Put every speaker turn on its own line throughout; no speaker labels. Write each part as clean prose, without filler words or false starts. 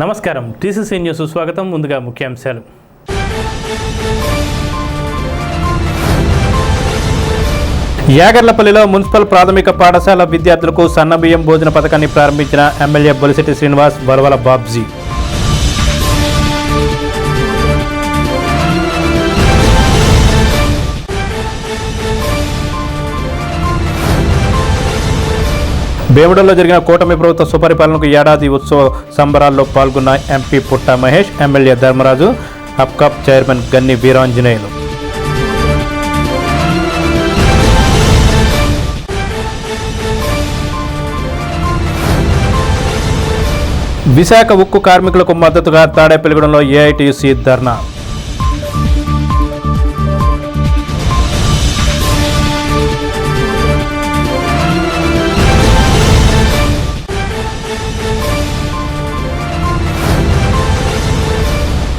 నమస్కారం, TCC news స్వాగతం. ముందుగా ముఖ్యాంశాలు. యాగర్లపల్లిలో మున్సిపల్ ప్రాథమిక పాఠశాల విద్యార్థులకు సన్నబియ్యం భోజన పథకాన్ని ప్రారంభించిన ఎమ్మెల్యే బొలిశెట్టి శ్రీనివాస్, వలవల బాబ్జీ. బేముడలో జరిగిన కూటమి ప్రభుత్వ సుపరిపాలనకు ఏడాది ఉత్సవ సంబరాల్లో పాల్గొన్న ఎంపీ పుట్ట మహేష్, ఎమ్మెల్యే ధర్మరాజు, అప్కాప్ చైర్మన్ గన్ని వీరాంజనేయులు. విశాఖ ఉక్కు కార్మికులకు మద్దతుగా తాడేపల్లిగూడెంలో ఏఐటీయూసీ ధర్నా.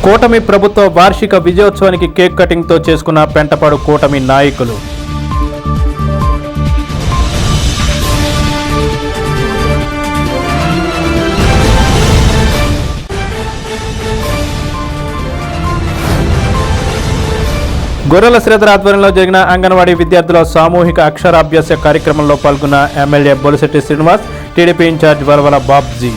కూటమి ప్రభుత్వ వార్షిక విజయోత్సవానికి కేక్ కటింగ్తో చేసుకున్న పెంటపాడు కూటమి నాయకులు. గొర్రెల శ్రీధర్ ఆధ్వర్యంలో జరిగిన అంగన్వాడీ విద్యార్థుల సామూహిక అక్షరాభ్యాస కార్యక్రమంలో పాల్గొన్న MLA Bolisetti Srinivas, TDP incharge Valavala Babji.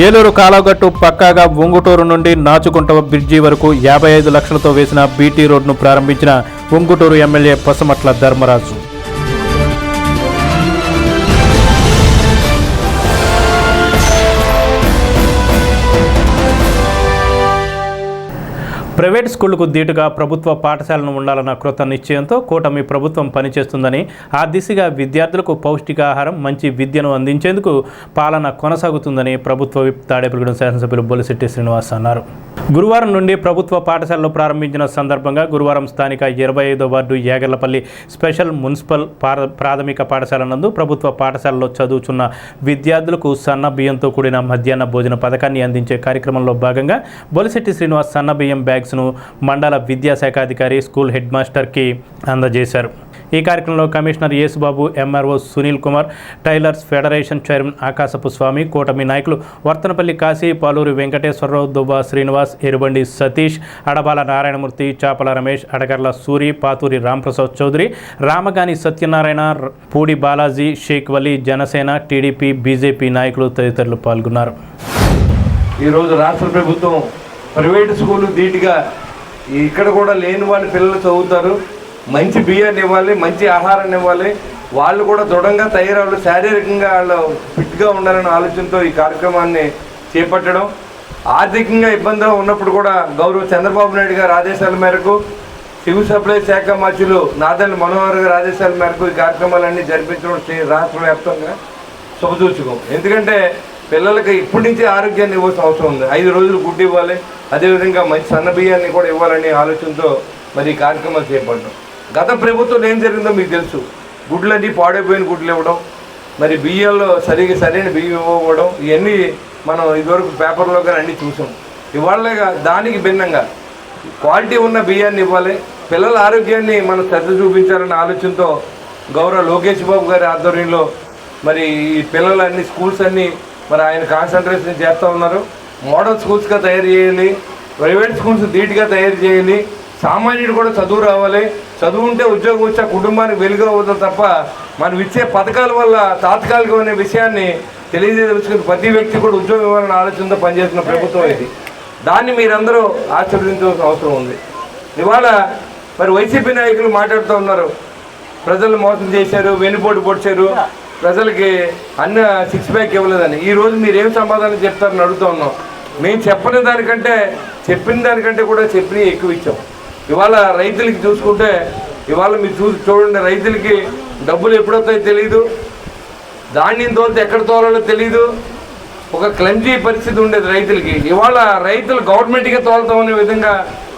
Eluru కాలగట్టు పక్కాగా ఉంగుటూరు నుండి నాచుకుంట బ్రిడ్జి వరకు 55 లక్షలతో వేసిన బీటీ రోడ్ను ప్రారంభించిన ఉంగుటూరు ఎమ్మెల్యే పసమట్ల ధర్మరాజు. ప్రైవేట్ స్కూళ్లకు ధీటుగా ప్రభుత్వ పాఠశాలను ఉండాలన్న కృత నిశ్చయంతో కూటమి ప్రభుత్వం పనిచేస్తుందని, ఆ దిశగా విద్యార్థులకు పౌష్టికాహారం, మంచి విద్యను అందించేందుకు పాలన కొనసాగుతుందని ప్రభుత్వ విప్ తాడేపల్లిగూడెం శాసనసభ్యులు బొలిశెట్టి శ్రీనివాస్ అన్నారు. గురువారం నుండి ప్రభుత్వ పాఠశాలలు ప్రారంభించిన సందర్భంగా గురువారం స్థానిక 25వ వార్డు యాగర్లపల్లి స్పెషల్ మున్సిపల్ ప్రాథమిక పాఠశాల నందు ప్రభుత్వ పాఠశాలలో చదువుతున్న విద్యార్థులకు సన్న బియ్యంతో కూడిన మధ్యాహ్న భోజన పథకాన్ని అందించే కార్యక్రమంలో భాగంగా బొలిశెట్టి శ్రీనివాస్ సన్న బియ్యం బ్యాగ్స్ను మండల విద్యాశాఖ అధికారి, స్కూల్ హెడ్ మాస్టర్కి అందజేశారు. ఈ కార్యక్రమంలో commissioner Yesubabu, MRO Sunil Kumar, tailors federation chairman ఆకాశపు స్వామి, కూటమి నాయకులు వర్తనపల్లి కాశీ, పాలూరి వెంకటేశ్వరరావు, దుబ్బా శ్రీనివాస్, ఎరుబండి సతీష్, అడబాల నారాయణమూర్తి, చాపల రమేష్, అడగర్ల సూరి, పాతూరి రాంప్రసాద్ చౌదరి, రామగాని సత్యనారాయణ, పూడి బాలాజీ, షేక్ వలీ, జనసేన, టీడీపీ, బీజేపీ నాయకులు తదితరులు పాల్గొన్నారు.
ఈరోజు రాష్ట్ర ప్రభుత్వం ప్రైవేటు స్కూళ్ళు ధీటుగా ఇక్కడ కూడా లేని వాళ్ళ పిల్లలు చదువుతారు, మంచి బియ్యాన్ని ఇవ్వాలి, మంచి ఆహారాన్ని ఇవ్వాలి, వాళ్ళు కూడా దృఢంగా తయారవ్వాలి, శారీరకంగా వాళ్ళు ఫిట్గా ఉండాలనే ఆలోచనతో ఈ కార్యక్రమాన్ని చేపట్టడం. ఆర్థికంగా ఇబ్బందిగా ఉన్నప్పుడు కూడా గౌరవ చంద్రబాబు నాయుడు గారి ఆదేశాల మేరకు, సివిల్ సప్లై శాఖ మంత్రులు నాదెండ్ల మనోహర్ గారి ఆదేశాల మేరకు ఈ కార్యక్రమాలన్నీ జరిపించడం రాష్ట్ర వ్యాప్తంగా శుభసూచకం. ఎందుకంటే పిల్లలకి ఇప్పటి నుంచి ఆరోగ్యాన్ని ఇవ్వాల్సిన అవసరం ఉంది. 5 రోజులు గుడ్డు ఇవ్వాలి, అదేవిధంగా మంచి సన్న బియ్యాన్ని కూడా ఇవ్వాలనే ఆలోచనతో మరి ఈ కార్యక్రమాలు చేపట్టడం. గత ప్రభుత్వం ఏం జరిగిందో మీకు తెలుసు. గుడ్లన్నీ పాడైపోయిన గుడ్లు ఇవ్వడం, మరి బియ్యంలో సరైన బియ్యం ఇవ్వడం, ఇవన్నీ మనం ఇదివరకు పేపర్లో కానీ అన్నీ చూసాం. ఇవాళ దానికి భిన్నంగా క్వాలిటీ ఉన్న బియ్యాన్ని ఇవ్వాలి, పిల్లల ఆరోగ్యాన్ని మనం శ్రద్ధ చూపించాలనే ఆలోచనతో గౌరవ లోకేష్ బాబు గారి ఆధ్వర్యంలో మరి ఈ పిల్లలన్నీ స్కూల్స్ అన్నీ మరి ఆయన కాన్సన్ట్రేషన్ చేస్తూ ఉన్నారు. మోడల్ స్కూల్స్గా తయారు చేయాలి, ప్రైవేట్ స్కూల్స్ ధీటుగా తయారు చేయాలి, సామాన్యుడు కూడా చదువు రావాలి, చదువు ఉంటే ఉద్యోగం వచ్చే కుటుంబానికి వెలుగు అవుతుంది తప్ప మనం ఇచ్చే పథకాల వల్ల తాత్కాలికమైన విషయాన్ని తెలియజేసుకుని ప్రతి వ్యక్తి కూడా ఉద్యోగం ఇవ్వాలనే ఆలోచనతో పనిచేస్తున్న ప్రభుత్వం ఇది. దాన్ని మీరందరూ ఆశీర్వదించవలసిన అవసరం ఉంది. ఇవాళ మరి వైసీపీ నాయకులు మాట్లాడుతూ ఉన్నారు, ప్రజలు మోసం చేశారు, వెన్నుపోటు పొడిచారు, ప్రజలకి అన్న 6 ప్యాక్ ఇవ్వలేదని. ఈరోజు మీరేం సమాధానం చెప్తారని అడుగుతూ ఉన్నాం. మేము చెప్పిన దానికంటే కూడా చెప్పినవి ఎక్కువ ఇచ్చాం. ఇవాళ రైతులకి చూసుకుంటే ఇవాళ మీరు చూడండి, రైతులకి డబ్బులు ఎప్పుడవుతాయో తెలియదు, ధాన్యం తోలితే ఎక్కడ తోలాలో తెలియదు, ఒక క్లమ్జీ పరిస్థితి ఉండేది రైతులకి. ఇవాళ రైతులు గవర్నమెంట్గా తోలుతామనే విధంగా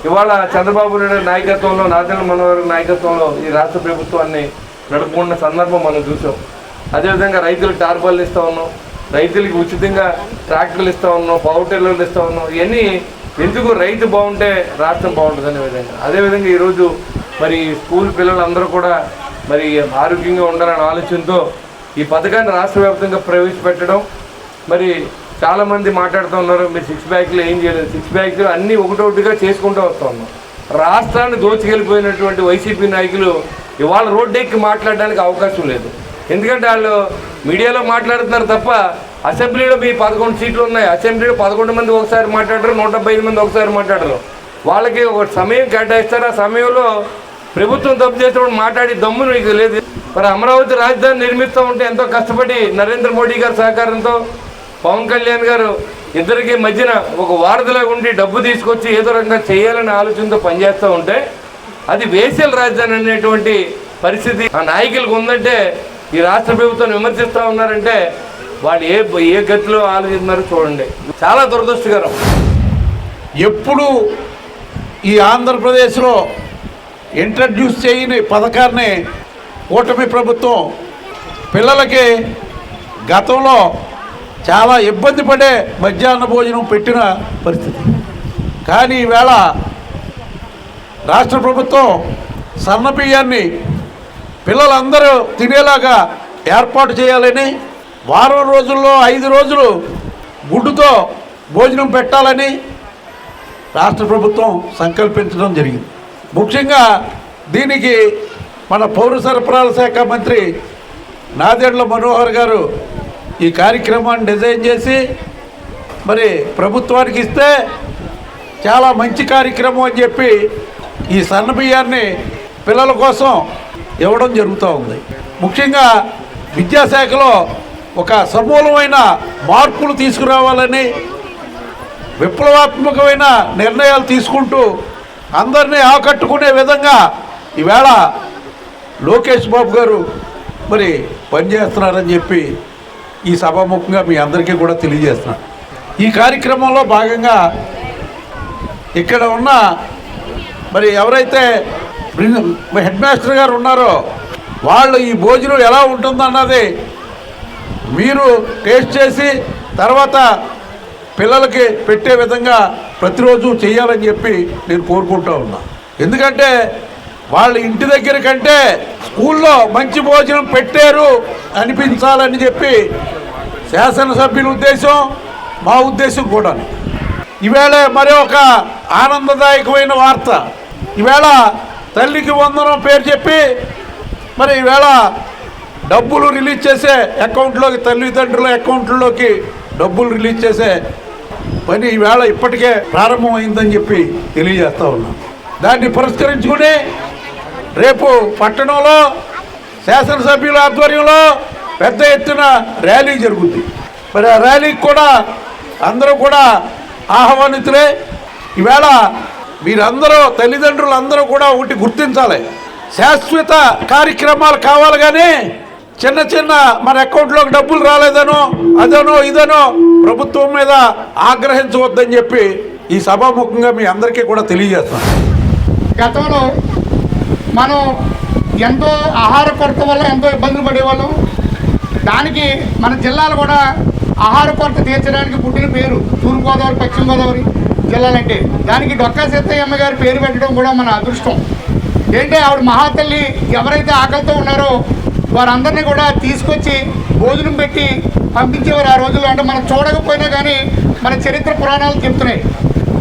ఇవాళ చంద్రబాబు నాయుడు నాయకత్వంలో, నాదెండ్ల మనోహర్ నాయకత్వంలో ఈ రాష్ట్ర ప్రభుత్వాన్ని నడుపుకున్న సందర్భం మనం చూసాం. అదేవిధంగా రైతులకు టార్పాలు ఇస్తూ ఉన్నాం, రైతులకి ఉచితంగా ట్రాక్టర్లు ఇస్తూ ఉన్నాం, పవర్ టిల్లర్లు ఇస్తూ ఉన్నాం. ఇవన్నీ ఎందుకు రైతు బాగుంటే రాష్ట్రం బాగుంటుంది అనే విధంగా. అదేవిధంగా ఈరోజు మరి స్కూల్ పిల్లలందరూ కూడా మరి ఆరోగ్యంగా ఉండాలనే ఆలోచనతో ఈ పథకాన్ని రాష్ట్ర వ్యాప్తంగా ప్రవేశపెట్టడం. మరి చాలామంది మాట్లాడుతూ ఉన్నారు, మీరు 6 ప్యాక్లు ఏం చేయలేదు. 6 ప్యాక్లు అన్నీ ఒకటొకటిగా చేసుకుంటూ వస్తూ ఉన్నాం. రాష్ట్రాన్ని దోచుకెళ్ళిపోయినటువంటి వైసీపీ నాయకులు ఇవాళ రోడ్డెక్కి మాట్లాడడానికి అవకాశం లేదు. ఎందుకంటే వాళ్ళు మీడియాలో మాట్లాడుతున్నారు తప్ప అసెంబ్లీలో మీ 11 సీట్లు ఉన్నాయి. అసెంబ్లీలో 11 మంది ఒకసారి మాట్లాడరు, 175 మంది ఒకసారి మాట్లాడరు. వాళ్ళకి ఒక సమయం కేటాయిస్తారు. ఆ సమయంలో ప్రభుత్వం తప్పు చేసినప్పుడు మాట్లాడి దమ్ము మీకు లేదు. మరి అమరావతి రాజధాని నిర్మిస్తూ ఉంటే ఎంతో కష్టపడి నరేంద్ర మోడీ గారి సహకారంతో పవన్ కళ్యాణ్ గారు ఇద్దరికి మధ్యన ఒక వారధిలాగా ఉండి డబ్బు తీసుకొచ్చి ఏదో రకంగా చేయాలనే ఆలోచనతో పనిచేస్తూ ఉంటే అది వేసేల రాజధాని అనేటువంటి పరిస్థితి ఆ నాయకులకు ఉందంటే ఈ రాష్ట్ర ప్రభుత్వం విమర్శిస్తూ ఉన్నారంటే వాళ్ళు ఏ గతిలో ఆలోచిస్తున్నారు చూడండి. చాలా దురదృష్టకరం.
ఎప్పుడు ఈ ఆంధ్రప్రదేశ్లో ఇంట్రడ్యూస్ చేయని పథకాన్ని కూటమి ప్రభుత్వం పిల్లలకి గతంలో చాలా ఇబ్బంది పడే మధ్యాహ్న భోజనం పెట్టిన పరిస్థితి. కానీ ఈవేళ రాష్ట్ర ప్రభుత్వం సన్నబియ్యాన్ని పిల్లలందరూ తినేలాగా ఏర్పాటు చేయాలని, వారం రోజుల్లో 5 రోజులు గుడ్డుతో భోజనం పెట్టాలని రాష్ట్ర ప్రభుత్వం సంకల్పించడం జరిగింది. ముఖ్యంగా దీనికి మన పౌర సరఫరాల శాఖ మంత్రి నాదెండ్ల మనోహర్ గారు ఈ కార్యక్రమాన్ని డిజైన్ చేసి మరి ప్రభుత్వానికి ఇస్తే చాలా మంచి కార్యక్రమం అని చెప్పి ఈ సన్నబియ్యాన్ని పిల్లల కోసం ఇవ్వడం జరుగుతూ ఉంది. ముఖ్యంగా విద్యాశాఖలో ఒక సమూలమైన మార్పులు తీసుకురావాలని విప్లవాత్మకమైన నిర్ణయాలు తీసుకుంటూ అందరినీ ఆకట్టుకునే విధంగా ఈవేళ లోకేష్ బాబు గారు మరి పనిచేస్తున్నారని చెప్పి ఈ సభాముఖంగా మీ అందరికీ కూడా తెలియజేస్తున్నాను. ఈ కార్యక్రమంలో భాగంగా ఇక్కడ ఉన్న మరి ఎవరైతే హెడ్ మాస్టర్ గారు ఉన్నారో వాళ్ళు ఈ భోజనం ఎలా ఉంటుందన్నది మీరు టేస్ట్ చేసి తర్వాత పిల్లలకి పెట్టే విధంగా ప్రతిరోజు చేయాలని చెప్పి నేను కోరుకుంటూ ఉన్నా. ఎందుకంటే వాళ్ళ ఇంటి దగ్గర కంటే స్కూల్లో మంచి భోజనం పెట్టారు అనిపించాలని చెప్పి శాసనసభ్యుల ఉద్దేశం, మా ఉద్దేశం కూడా. ఈవేళ మరి ఒక ఆనందదాయకమైన వార్త. ఈవేళ తల్లికి వందనం పేరు చెప్పి మరి ఈవేళ డబ్బులు రిలీజ్ చేసే అకౌంట్లోకి, తల్లిదండ్రుల అకౌంట్లోకి డబ్బులు రిలీజ్ చేసే పని ఈవేళ ఇప్పటికే ప్రారంభమైందని చెప్పి తెలియజేస్తూ ఉన్నాం. దాన్ని పురస్కరించుకుని రేపు పట్టణంలో శాసనసభ్యుల ఆధ్వర్యంలో పెద్ద ఎత్తున ర్యాలీ జరుగుద్ది. మరి ఆ ర్యాలీకి కూడా అందరూ కూడా ఆహ్వానితులే. ఈవేళ మీరందరూ తల్లిదండ్రులందరూ కూడా ఒకటి గుర్తించాలి, శాశ్వత కార్యక్రమాలు కావాలి కానీ చిన్న చిన్న మన అకౌంట్లోకి డబ్బులు రాలేదనో అదనో ఇదనో ప్రభుత్వం మీద ఆగ్రహించవద్దని చెప్పి ఈ సభాముఖంగా మీ అందరికీ కూడా తెలియజేస్తాం.
గతంలో మనం ఎంతో ఆహార కొరత వల్ల ఎంతో ఇబ్బందులు పడేవాళ్ళం. దానికి మన జిల్లాలు కూడా ఆహార కొరత తీర్చడానికి పుట్టిన పేరు తూర్పుగోదావరి, పశ్చిమ గోదావరి జిల్లాలంటే. దానికి డొక్కా సీతయ్యమ్మ గారి పేరు పెట్టడం కూడా మన అదృష్టం. ఏంటంటే ఆవిడ మహాతల్లి ఎవరైతే ఆకలితో ఉన్నారో వారందరినీ కూడా తీసుకొచ్చి భోజనం పెట్టి పంపించేవారు ఆ రోజుల్లో. అంటే మనం చూడకపోయినా కానీ మన చరిత్ర పురాణాలు చెప్తున్నాయి.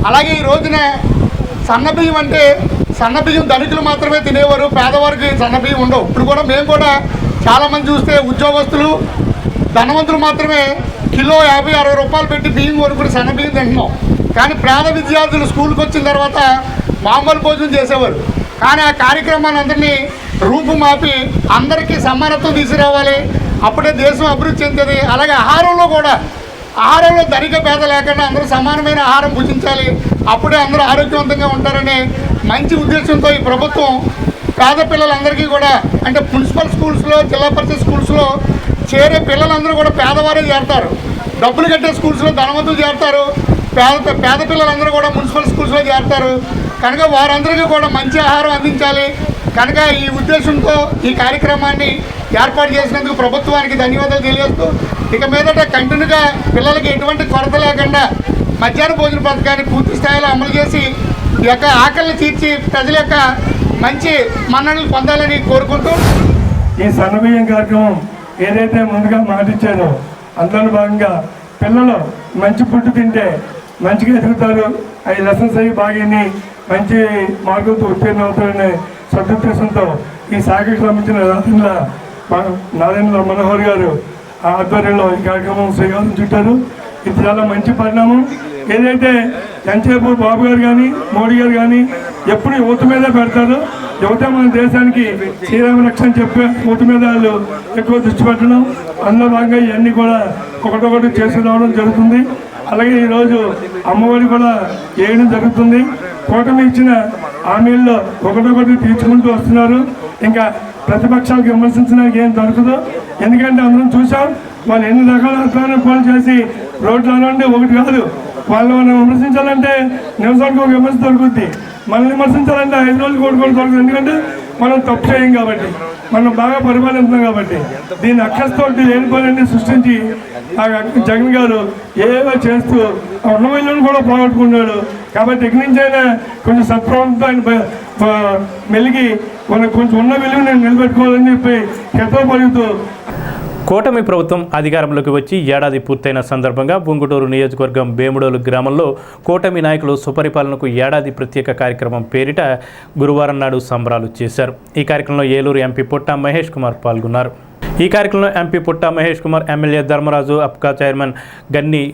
అలాగే ఈ రోజున సన్నబియ్యం అంటే సన్నబియ్యం ధనికులు మాత్రమే తినేవారు, పేదవారికి సన్నబియ్యం ఉండవు. ఇప్పుడు కూడా మేము కూడా చాలామంది చూస్తే ఉద్యోగస్తులు, ధనవంతులు మాత్రమే కిలో 50-60 రూపాయలు పెట్టి బియ్యం కొనుక్కుని సన్నబియ్యం తింటున్నాం. కానీ పేద విద్యార్థులు స్కూల్కి వచ్చిన తర్వాత మామూలు భోజనం చేసేవారు. కానీ ఆ కార్యక్రమాన్ని అందరినీ రూపుమాపి అందరికీ సమానత్వం తీసుకురావాలి, అప్పుడే దేశం అభివృద్ధి చెందేది. అలాగే ఆహారంలో కూడా, ఆహారంలో ధనిక పేద లేకుండా అందరూ సమానమైన ఆహారం భుజించాలి, అప్పుడే అందరూ ఆరోగ్యవంతంగా ఉంటారనే మంచి ఉద్దేశంతో ఈ ప్రభుత్వం పేద పిల్లలందరికీ కూడా, అంటే మున్సిపల్ స్కూల్స్లో, జిల్లా పరిషత్ స్కూల్స్లో చేరే పిల్లలందరూ కూడా పేదవారే చేరతారు. డబ్బులు కట్టే స్కూల్స్లో ధనవంతులు చేరతారు, పేద పిల్లలందరూ కూడా మున్సిపల్ స్కూల్స్లో చేరతారు. కనుక వారందరికీ కూడా మంచి ఆహారం అందించాలి. కనుక ఈ ఉద్దేశంతో ఈ కార్యక్రమాన్ని ఏర్పాటు చేసినందుకు ప్రభుత్వానికి ధన్యవాదాలు తెలియజేస్తూ, ఇక మీదట కంటిన్యూగా పిల్లలకి ఎటువంటి కొరత లేకుండా మధ్యాహ్న భోజన పథకాన్ని పూర్తి స్థాయిలో అమలు చేసి ఈ యొక్క ఆకలిని తీర్చి ప్రజల యొక్క మంచి మన్ననలు పొందాలని కోరుకుంటూ
ఈ సన్నబియ్యం కార్యక్రమం ఏదైతే ముందుగా మాటిచ్చారో అందులో భాగంగా పిల్లలు మంచి ఫుడ్ తింటే మంచిగా ఎదుగుతారు, అవి లెసన్స్ అవి బాగా మంచి మార్కులతో ఉత్తీర్ణం అవుతారనే సదుద్దేశంతో ఈ శాఖకు సంబంధించిన నారాయణ మనోహర్ గారు ఆధ్వర్యంలో ఈ కార్యక్రమం శ్రీకారం చుట్టారు. ఇది చాలా మంచి పరిణామం. ఏదైతే ఎంతసేపు బాబు గారు కానీ మోడీ గారు కానీ ఎప్పుడు యువత మీదే పెడతారు, యువత మన దేశానికి శ్రీరామ రక్షణ చెప్పే యువత మీద వాళ్ళు ఎక్కువ దృష్టి పెట్టడం, అందులో భాగంగా ఇవన్నీ కూడా ఒకటొకటి చేసుకురావడం జరుగుతుంది. అలాగే ఈరోజు అమ్మఒడి కూడా వేయడం జరుగుతుంది. కూటమి ఇచ్చిన హామీల్లో ఒకటొకటి తీర్చుకుంటూ వస్తున్నారు. ఇంకా ప్రతిపక్షాలకు విమర్శించడానికి ఏం దొరకదు, ఎందుకంటే అందరం చూసాం వాళ్ళు ఎన్ని రకాల అధ్వానం పనులు చేసి రోడ్లలో ఉండి ఒకటి కాదు. వాళ్ళు మనం విమర్శించాలంటే నిమిషానికి ఒక విమర్శ దొరుకుద్ది, మనం విమర్శించాలంటే 5 రోజులు కూడా దొరకదు. ఎందుకంటే మనం తప్పు చేయం కాబట్టి, మనం బాగా పరిపాలిస్తున్నాం కాబట్టి. దీన్ని అక్కస్తోటి లేని పనులన్నీ సృష్టించి జగన్ గారు ఏవో చేస్తూ ఉన్న విలువను కూడా పోగొట్టుకున్నాడు. కాబట్టి ఇక్కడి నుంచి అయినా కొంచెం సత్ప్రవర్తనతో ఆయన మెలిగి మనకు కొంచెం ఉన్న విలువని నిలబెట్టుకోవాలని చెప్పి హితపలుకుతూ
కూటమి ప్రభుత్వం అధికారంలోకి వచ్చి ఏడాది పూర్తయిన సందర్భంగా బుంగుటూరు నియోజకవర్గం బేముడోలు గ్రామంలో కూటమి నాయకులు సుపరిపాలనకు ఏడాది ప్రత్యేక కార్యక్రమం పేరిట గురువారం నాడు సంబరాలు చేశారు. ఈ కార్యక్రమంలో ఏలూరు ఎంపీ పుట్ట మహేష్ కుమార్ పాల్గొన్నారు. ఈ కార్యక్రమంలో ఎంపీ పుట్ట మహేష్ కుమార్, ఎమ్మెల్యే ధర్మరాజు, అప్కా చైర్మన్ గన్ని,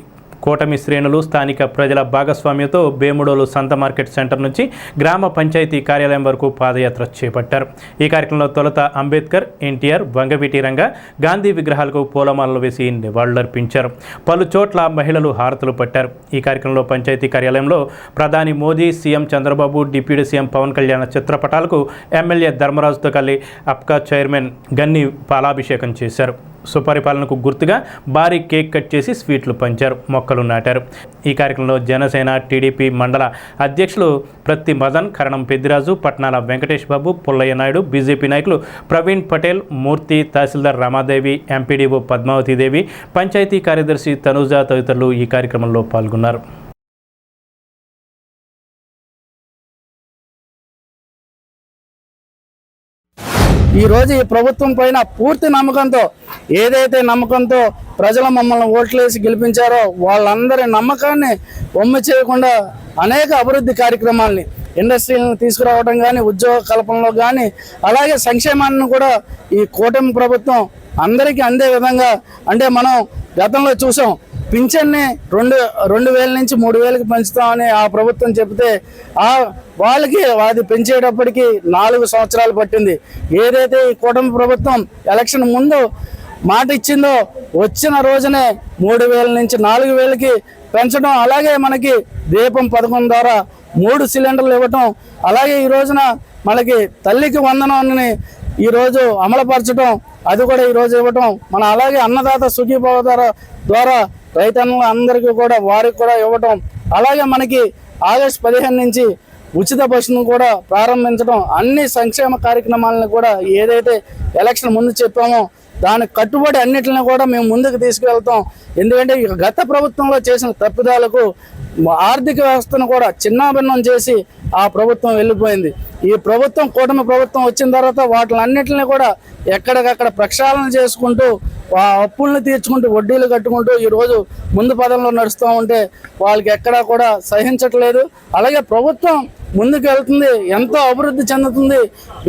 కూటమి శ్రేణులు, స్థానిక ప్రజల భాగస్వామ్యంతో బేముడోలు సంత మార్కెట్ సెంటర్ నుంచి గ్రామ పంచాయతీ కార్యాలయం వరకు పాదయాత్ర చేపట్టారు. ఈ కార్యక్రమంలో తొలుత అంబేద్కర్, ఎన్టీఆర్, వంగవీటి రంగ, గాంధీ విగ్రహాలకు పూలమాలలు వేసి నివాళులర్పించారు. పలు చోట్ల మహిళలు హారతులు పట్టారు. ఈ కార్యక్రమంలో పంచాయతీ కార్యాలయంలో ప్రధాని Modi, CM Chandrababu, deputy CM Pawan Kalyan చిత్రపటాలకు ఎమ్మెల్యే ధర్మరాజుతో కలిసి అప్కా చైర్మన్ గన్ని పాలాభిషేకం చేశారు. సుపరిపాలనకు గుర్తుగా భారీ కేక్ కట్ చేసి స్వీట్లు పంచారు, మొక్కలు నాటారు. ఈ కార్యక్రమంలో జనసేన, టీడీపీ మండల అధ్యక్షులు ప్రత్తి మదన్, కరణం పెద్దిరాజు, పట్నాల వెంకటేష్ బాబు, పుల్లయ్య నాయుడు, బీజేపీ నాయకులు ప్రవీణ్ పటేల్, మూర్తి, తహసీల్దార్ రమాదేవి, ఎంపీడీఓ పద్మావతీదేవి, పంచాయతీ కార్యదర్శి తనూజ తదితరులు ఈ కార్యక్రమంలో పాల్గొన్నారు.
ఈరోజు ఈ ప్రభుత్వం పైన పూర్తి నమ్మకంతో, ఏదైతే నమ్మకంతో ప్రజలు మమ్మల్ని ఓట్లేసి గెలిపించారో వాళ్ళందరి నమ్మకాన్ని వమ్ము చేయకుండా అనేక అభివృద్ధి కార్యక్రమాలని, ఇండస్ట్రీలను తీసుకురావడం కానీ, ఉద్యోగ కల్పనలో కానీ, అలాగే సంక్షేమాన్ని కూడా ఈ కూటమి ప్రభుత్వం అందరికీ అందే విధంగా, అంటే మనం గతంలో చూసాం పింఛన్ని 2,000 నుంచి 3,000కి పెంచుతామని ఆ ప్రభుత్వం చెబితే వాళ్ళకి అది పెంచేటప్పటికి 4 సంవత్సరాలు పట్టింది. ఏదైతే ఈ కూటమి ప్రభుత్వం ఎలక్షన్ ముందు మాట ఇచ్చిందో వచ్చిన రోజునే 3,000 నుంచి 4,000కి పెంచడం, అలాగే మనకి దీపం పథకం ద్వారా 3 సిలిండర్లు ఇవ్వటం, అలాగే ఈ రోజున మనకి తల్లికి వందనాన్ని ఈరోజు అమలుపరచడం, అది కూడా ఈరోజు ఇవ్వటం, మన అలాగే అన్నదాత సుఖీభవ ద్వారా రైతన్నులు అందరికీ కూడా వారికి కూడా ఇవ్వటం, అలాగే మనకి ఆగస్టు 15 నుంచి ఉచిత బస్సును కూడా ప్రారంభించడం, అన్ని సంక్షేమ కార్యక్రమాలను కూడా ఏదైతే ఎలక్షన్ ముందు చెప్పామో దానికి కట్టుబడి అన్నిటిని కూడా మేము ముందుకు తీసుకువెళ్తాం. ఎందుకంటే గత ప్రభుత్వంలో చేసిన తప్పిదాలకు ఆర్థిక వ్యవస్థను కూడా చిన్నాభిన్నం చేసి ఆ ప్రభుత్వం వెళ్ళిపోయింది. ఈ ప్రభుత్వం కూటమి ప్రభుత్వం వచ్చిన తర్వాత వాటిలన్నిటిని కూడా ఎక్కడికక్కడ ప్రక్షాళన చేసుకుంటూ ఆ అప్పులను తీర్చుకుంటూ వడ్డీలు కట్టుకుంటూ ఈరోజు ముందు పదంలో నడుస్తూ ఉంటే వాళ్ళకి ఎక్కడా కూడా సహించట్లేదు. అలాగే ప్రభుత్వం ముందుకు వెళ్తుంది, ఎంతో అభివృద్ధి చెందుతుంది,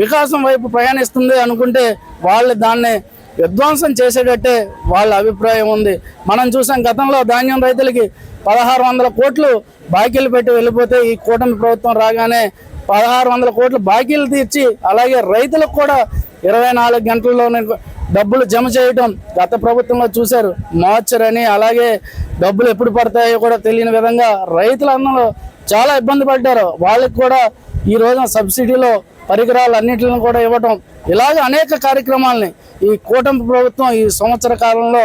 వికాసం వైపు ప్రయాణిస్తుంది అనుకుంటే వాళ్ళు దాన్ని విధ్వంసం చేసేటట్టే వాళ్ళ అభిప్రాయం ఉంది. మనం చూసాం గతంలో ధాన్యం రైతులకి 1,600 కోట్లు బాకీలు పెట్టి వెళ్ళిపోతే ఈ కూటమి ప్రభుత్వం రాగానే 1,600 కోట్లు బాకీలు తీర్చి, అలాగే రైతులకు కూడా 24 గంటల్లోనే డబ్బులు జమ చేయటం గత ప్రభుత్వంలో చూశారు. మార్చర్ అని, అలాగే డబ్బులు ఎప్పుడు పడతాయో కూడా తెలియని విధంగా రైతులందరూ చాలా ఇబ్బంది పడ్డారు. వాళ్ళకి కూడా ఈ రోజున సబ్సిడీలో పరికరాలు అన్నింటిని కూడా ఇవ్వటం, ఇలాగ అనేక కార్యక్రమాలని ఈ కూటమి ప్రభుత్వం ఈ సంవత్సర కాలంలో